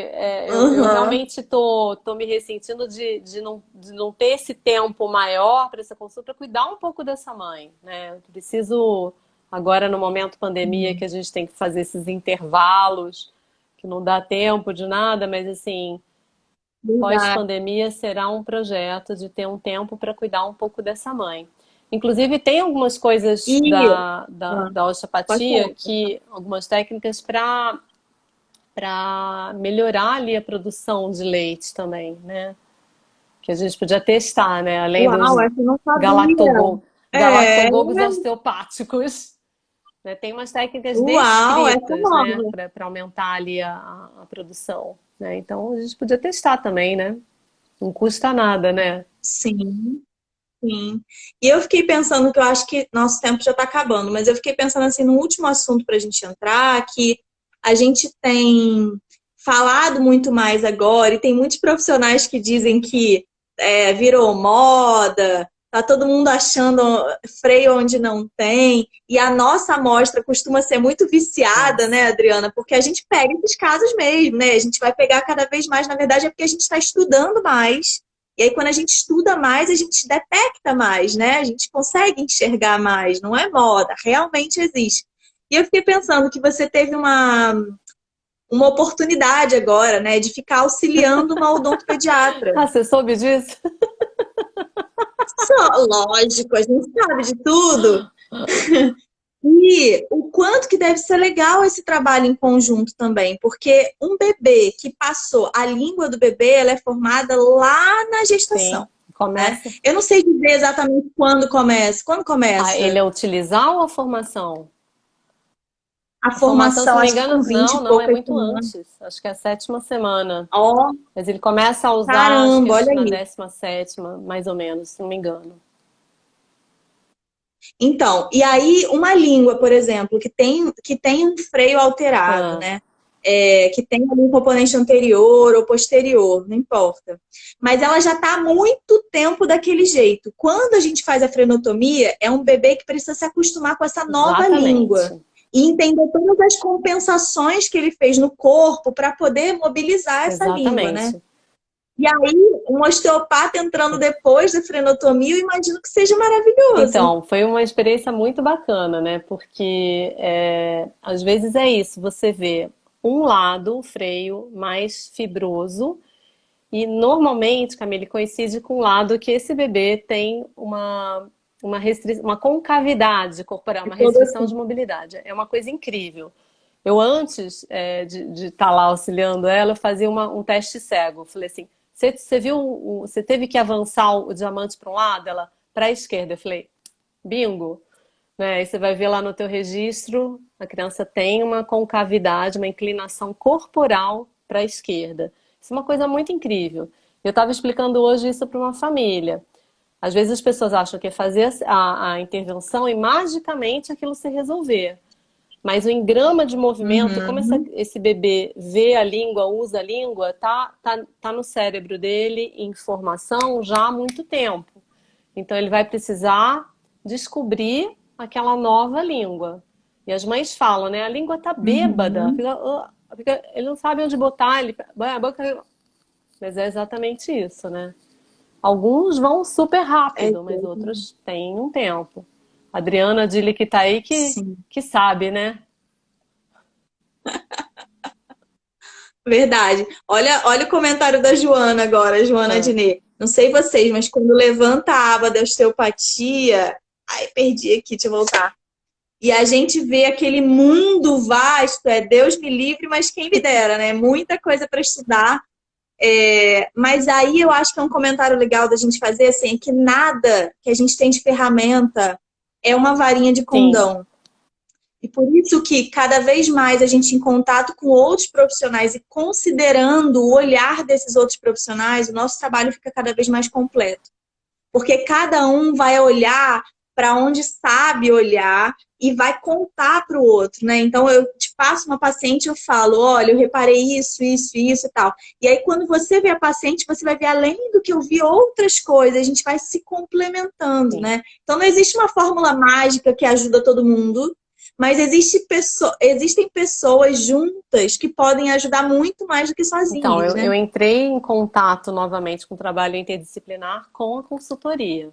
Eu Aham. realmente tô me ressentindo de não ter esse tempo maior para essa consulta, para cuidar um pouco dessa mãe, né? Eu preciso, agora no momento pandemia, que a gente tem que fazer esses intervalos, que não dá tempo de nada, mas assim, Verdade. pós-pandemia será um projeto de ter um tempo para cuidar um pouco dessa mãe. Inclusive, tem algumas coisas E da pode osteopatia, falar, pode falar. que algumas técnicas para melhorar ali a produção de leite também, né? Que a gente podia testar, né? Além Uau, dos essa eu não sabia. galactogo, É, galactogogos osteopáticos, né? Tem umas técnicas uau, essa é descritas, né? nova. Para aumentar ali a produção, né? Então a gente podia testar também, né? Não custa nada, né? Sim, sim. E eu fiquei pensando que eu acho que nosso tempo já está acabando, mas eu fiquei pensando assim no último assunto para a gente entrar, que a gente tem falado muito mais agora, e tem muitos profissionais que dizem que virou moda, tá todo mundo achando freio onde não tem, e a nossa amostra costuma ser muito viciada, né, Nossa. Adriana? Porque a gente pega esses casos mesmo, né? A gente vai pegar cada vez mais, na verdade, é porque a gente está estudando mais. E aí, quando a gente estuda mais, a gente detecta mais, né? A gente consegue enxergar mais, não é moda, realmente existe. E eu fiquei pensando que você teve uma oportunidade agora, né, de ficar auxiliando uma odontopediatra. Ah, você soube disso? Só, lógico, a gente sabe de tudo. E o quanto que deve ser legal esse trabalho em conjunto também, porque um bebê que passou, a língua do bebê, ela é formada lá na Sim. gestação, né? Começa. Eu não sei dizer exatamente quando começa. Quando Ele começa? é utilizar ou a formação? A A formação, se formação, não me acho que com engano, 20 não, e não, é poucas muito semanas. antes. Acho que é a sétima semana. Ó, Mas ele começa a usar, acho que caramba, olha na aí. 17ª, mais ou menos, se não me engano. Então, e aí uma língua, por exemplo, que tem um freio alterado, Ah, né? Que tem algum componente anterior ou posterior, não importa. Mas ela já está há muito tempo daquele jeito. Quando a gente faz a frenotomia, é um bebê que precisa se acostumar com essa nova língua exatamente. e entender todas as compensações que ele fez no corpo para poder mobilizar essa língua, né? Exatamente. E aí, um osteopata entrando depois da frenotomia, eu imagino que seja maravilhoso. Então, foi uma experiência muito bacana, né? Porque às vezes é isso, você vê um lado, o freio, mais fibroso, e normalmente, Camille, coincide com o lado que esse bebê tem uma concavidade corporal, uma Todo restrição de assim. mobilidade. É uma coisa incrível. Eu, antes de estar lá auxiliando ela, eu fazia um teste cego. Eu falei assim: você viu, você teve que avançar o diamante para um lado, ela para a esquerda. Eu falei: bingo. Né? Aí você vai ver lá no teu registro, a criança tem uma concavidade, uma inclinação corporal para a esquerda. Isso é uma coisa muito incrível. Eu estava explicando hoje isso para uma família. Às vezes as pessoas acham que é fazer a intervenção e magicamente aquilo se resolver. Mas o engrama de movimento, como Uhum. esse bebê vê a língua, usa a língua, tá no cérebro dele em formação já há muito tempo. Então ele vai precisar descobrir aquela nova língua. E as mães falam, né? A língua tá bêbada, Uhum. ele não sabe onde botar, mas é exatamente isso, né? Alguns vão super É, rápido, mas outros têm um tempo. A Adriana Dili que tá aí sim, que sabe, né? verdade. Olha o comentário da Joana agora, Joana Ah, Dinê. Não sei vocês, mas quando levanta a aba da osteopatia, ai, perdi aqui, deixa eu voltar. E a gente vê aquele mundo vasto, Deus me livre, mas quem me dera, né? Muita coisa para estudar. Mas aí eu acho que é um comentário legal da gente fazer, assim, é que nada que a gente tem de ferramenta é uma varinha de Sim. condão. E por isso que cada vez mais a gente em contato com outros profissionais e considerando o olhar desses outros profissionais, o nosso trabalho fica cada vez mais completo. Porque cada um vai olhar para onde sabe olhar e vai contar para o outro, né? Então eu te passo uma paciente e eu falo, olha, eu reparei isso e tal. E aí quando você vê a paciente, você vai ver além do que eu vi outras coisas, a gente vai se complementando, Sim. né? Então não existe uma fórmula mágica que ajuda todo mundo, mas existem pessoas juntas que podem ajudar muito mais do que Então, sozinhas, eu né? entrei em contato novamente com o trabalho interdisciplinar com a consultoria,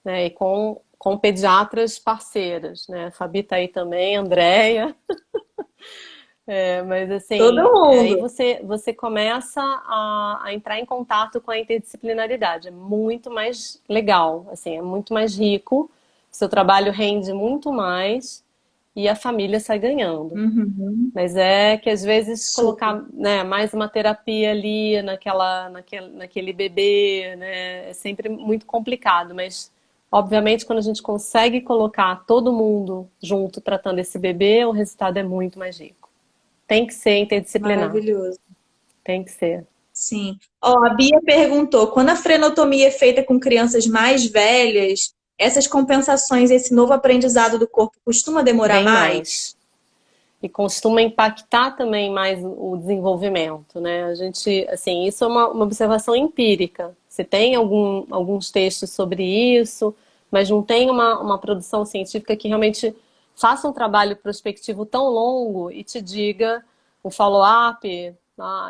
né? E com pediatras parceiras, né? A Fabi tá aí também, a Andréia. Mas Todo assim, aí mundo. você começa a entrar em contato com a interdisciplinaridade. É muito mais legal, assim, é muito mais rico. Seu trabalho rende muito mais e a família sai ganhando. Uhum. Mas é que às vezes Super. colocar, né, mais uma terapia ali naquele bebê, né, é sempre muito complicado. Mas, obviamente, quando a gente consegue colocar todo mundo junto tratando esse bebê, o resultado é muito mais rico. Tem que ser interdisciplinar, Maravilhoso. tem que ser. Sim. Ó, a Bia perguntou: quando a frenotomia é feita com crianças mais velhas, essas compensações, esse novo aprendizado do corpo costuma demorar Bem mais? mais. E costuma impactar também mais o desenvolvimento, né? A gente, assim, isso é uma observação empírica. Você tem alguns textos sobre isso, mas não tem uma produção científica que realmente faça um trabalho prospectivo tão longo e te diga o follow-up,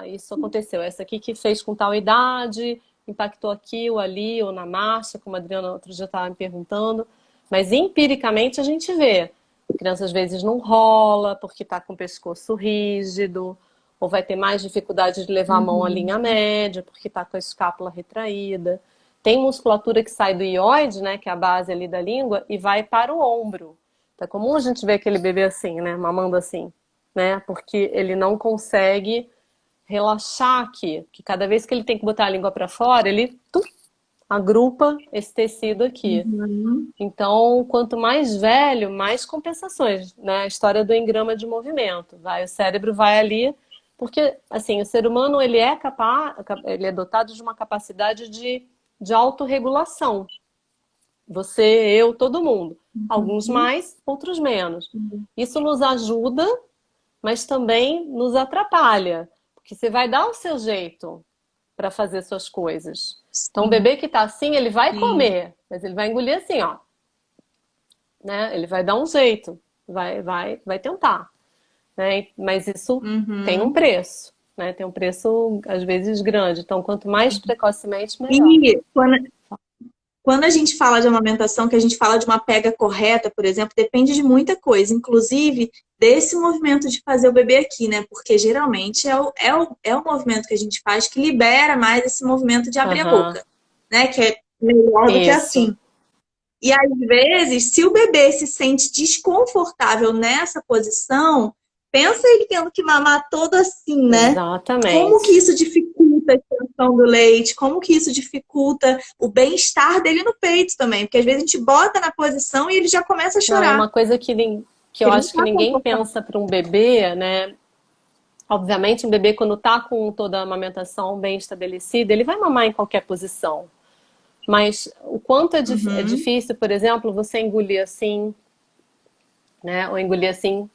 isso aconteceu, essa aqui que fez com tal idade, impactou aqui ou ali, ou na marcha, como a Adriana outro dia estava me perguntando. Mas empiricamente a gente vê. A criança às vezes não rola porque está com o pescoço rígido, ou vai ter mais dificuldade de levar a mão à linha Uhum. média porque está com a escápula retraída. Tem musculatura que sai do ióide, né, que é a base ali da língua, e vai para o ombro. Então, é comum a gente ver aquele bebê assim, né, mamando assim, né, porque ele não consegue relaxar aqui, que cada vez que ele tem que botar a língua para fora, ele agrupa esse tecido aqui. Uhum. Então, quanto mais velho, mais compensações, né? A história do engrama de movimento. O cérebro vai ali, porque assim, o ser humano ele é capaz, ele é dotado de uma capacidade de autorregulação. Você, eu, todo mundo. Alguns Uhum. mais, outros menos. Isso nos ajuda, mas também nos atrapalha, porque você vai dar o seu jeito para fazer suas coisas. Então, o Sim, bebê que está assim, ele vai sim. comer, mas ele vai engolir assim, ó, né? Ele vai dar um jeito, vai tentar, né? Mas isso tem um Uhum. preço, né? Tem um preço às vezes grande. Então, quanto mais precocemente, melhor. E quando a gente fala de amamentação, que a gente fala de uma pega correta, por exemplo, depende de muita coisa, inclusive desse movimento de fazer o bebê aqui, né? Porque geralmente é o movimento que a gente faz que libera mais esse movimento de abrir a Aham. boca, né? Que é melhor do que Isso. assim. E às vezes, se o bebê se sente desconfortável nessa posição, pensa ele tendo que mamar todo assim, né? Como que Exatamente. isso dificulta a extração do leite? Como que isso dificulta o bem-estar dele no peito também? Porque às vezes a gente bota na posição e ele já começa a Não, é chorar. uma coisa que eu Ele não acho que está ninguém confortável. pensa para um bebê, né? Obviamente, um bebê, quando tá com toda a amamentação bem estabelecida, ele vai mamar em qualquer posição. Mas o quanto é Uhum, difícil, por exemplo, você engolir assim, né? Ou engolir assim,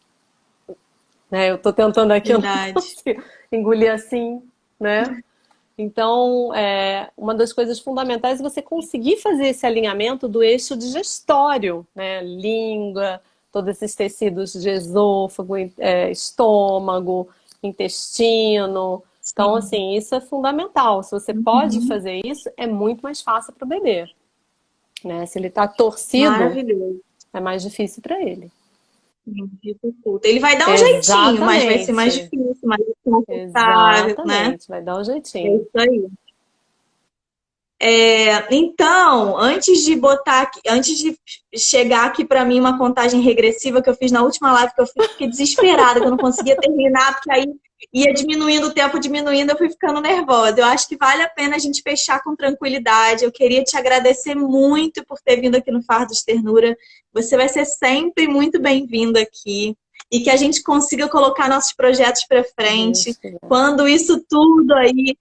né? Eu tô tentando aqui, eu não verdade. consigo engolir assim, né? Então, uma das coisas fundamentais é você conseguir fazer esse alinhamento do eixo digestório, né? Língua, todos esses tecidos de esôfago, estômago, intestino. Então, Sim. assim, isso é fundamental. Se você pode Uhum, fazer isso, é muito mais fácil para o bebê, né? Se ele está torcido, maravilhoso. é mais difícil para ele. Sim, dificulta. Ele vai dar um jeitinho, mas vai ser mais Exatamente. difícil, mais desconfortável, né? Exatamente. Vai dar um É jeitinho. isso aí. Então, antes de chegar aqui para mim uma contagem regressiva que eu fiz na última live que eu fiz, fiquei desesperada, que eu não conseguia terminar, porque aí ia diminuindo o tempo, diminuindo, eu fui ficando nervosa. Eu acho que vale a pena a gente fechar com tranquilidade. Eu queria te agradecer muito por ter vindo aqui no Fardos de Ternura. Você vai ser sempre muito bem-vindo aqui. E que a gente consiga colocar nossos projetos para frente. Quando isso tudo aí,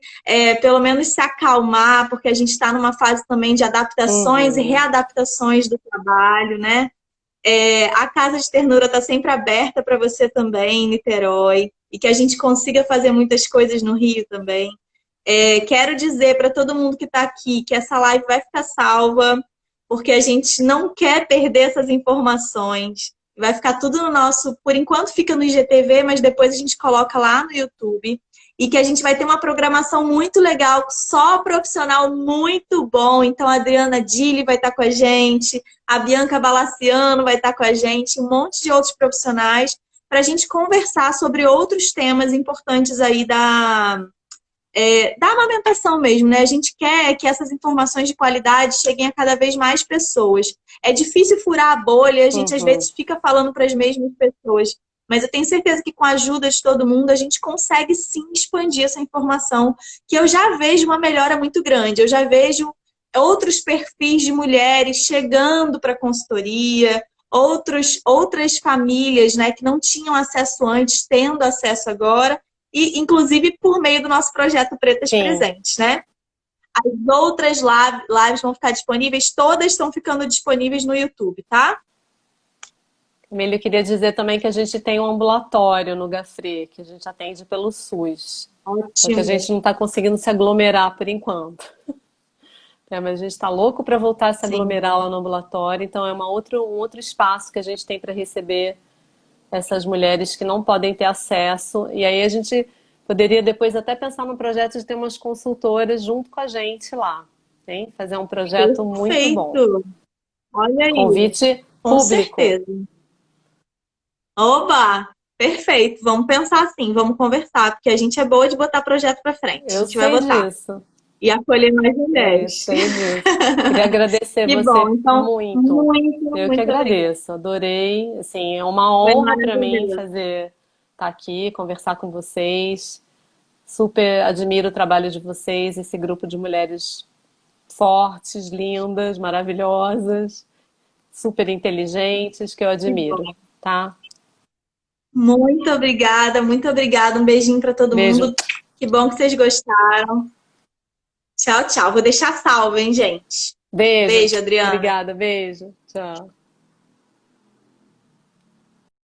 pelo menos se acalmar, porque a gente está numa fase também de adaptações e readaptações do trabalho, né? A Casa de Ternura está sempre aberta para você também, em Niterói, e que a gente consiga fazer muitas coisas no Rio também. Quero dizer para todo mundo que está aqui que essa live vai ficar salva, porque a gente não quer perder essas informações. Vai ficar tudo no nosso... Por enquanto fica no IGTV, mas depois a gente coloca lá no YouTube. E que a gente vai ter uma programação muito legal, só profissional muito bom. Então a Adriana Dili vai estar com a gente, a Bianca Balaciano vai estar com a gente, um monte de outros profissionais, para a gente conversar sobre outros temas importantes aí da amamentação mesmo, né? A gente quer que essas informações de qualidade cheguem a cada vez mais pessoas. É difícil furar a bolha, a gente às vezes fica falando para as mesmas pessoas, mas eu tenho certeza que com a ajuda de todo mundo a gente consegue sim expandir essa informação, que eu já vejo uma melhora muito grande. Eu já vejo outros perfis de mulheres chegando para a consultoria, outras famílias, né, que não tinham acesso antes, tendo acesso agora, e inclusive por meio do nosso projeto Pretas Presentes, né? As outras lives vão ficar disponíveis, todas estão ficando disponíveis no YouTube, tá? Emílio, eu queria dizer também que a gente tem um ambulatório no Gafre, que a gente atende pelo SUS. Ótimo. Porque a gente não está conseguindo se aglomerar por enquanto. Mas a gente está louco para voltar a se aglomerar lá no ambulatório, então é um outro espaço que a gente tem para receber essas mulheres que não podem ter acesso. E aí a gente poderia depois até pensar no projeto de ter umas consultoras junto com a gente lá. Hein? Fazer um projeto muito bom. Olha aí. Convite com público. Certeza. Oba! Perfeito. Vamos pensar assim, vamos conversar, porque a gente é boa de botar projeto para frente. Eu a gente vai botar. Disso. E acolher mais mulheres. Eu sei disso. Queria agradecer que você bom. Então, muito. Eu muito que agradeço. Adorei. Assim, é uma honra para mim estar aqui, conversar com vocês. Super admiro o trabalho de vocês, esse grupo de mulheres fortes, lindas, maravilhosas, super inteligentes, que eu admiro, tá? Muito obrigada, muito obrigada. Um beijinho para todo mundo. Que bom que vocês gostaram. Tchau, tchau. Vou deixar salvo, hein, gente? Beijo. Beijo, Adriana. Obrigada, beijo. Tchau.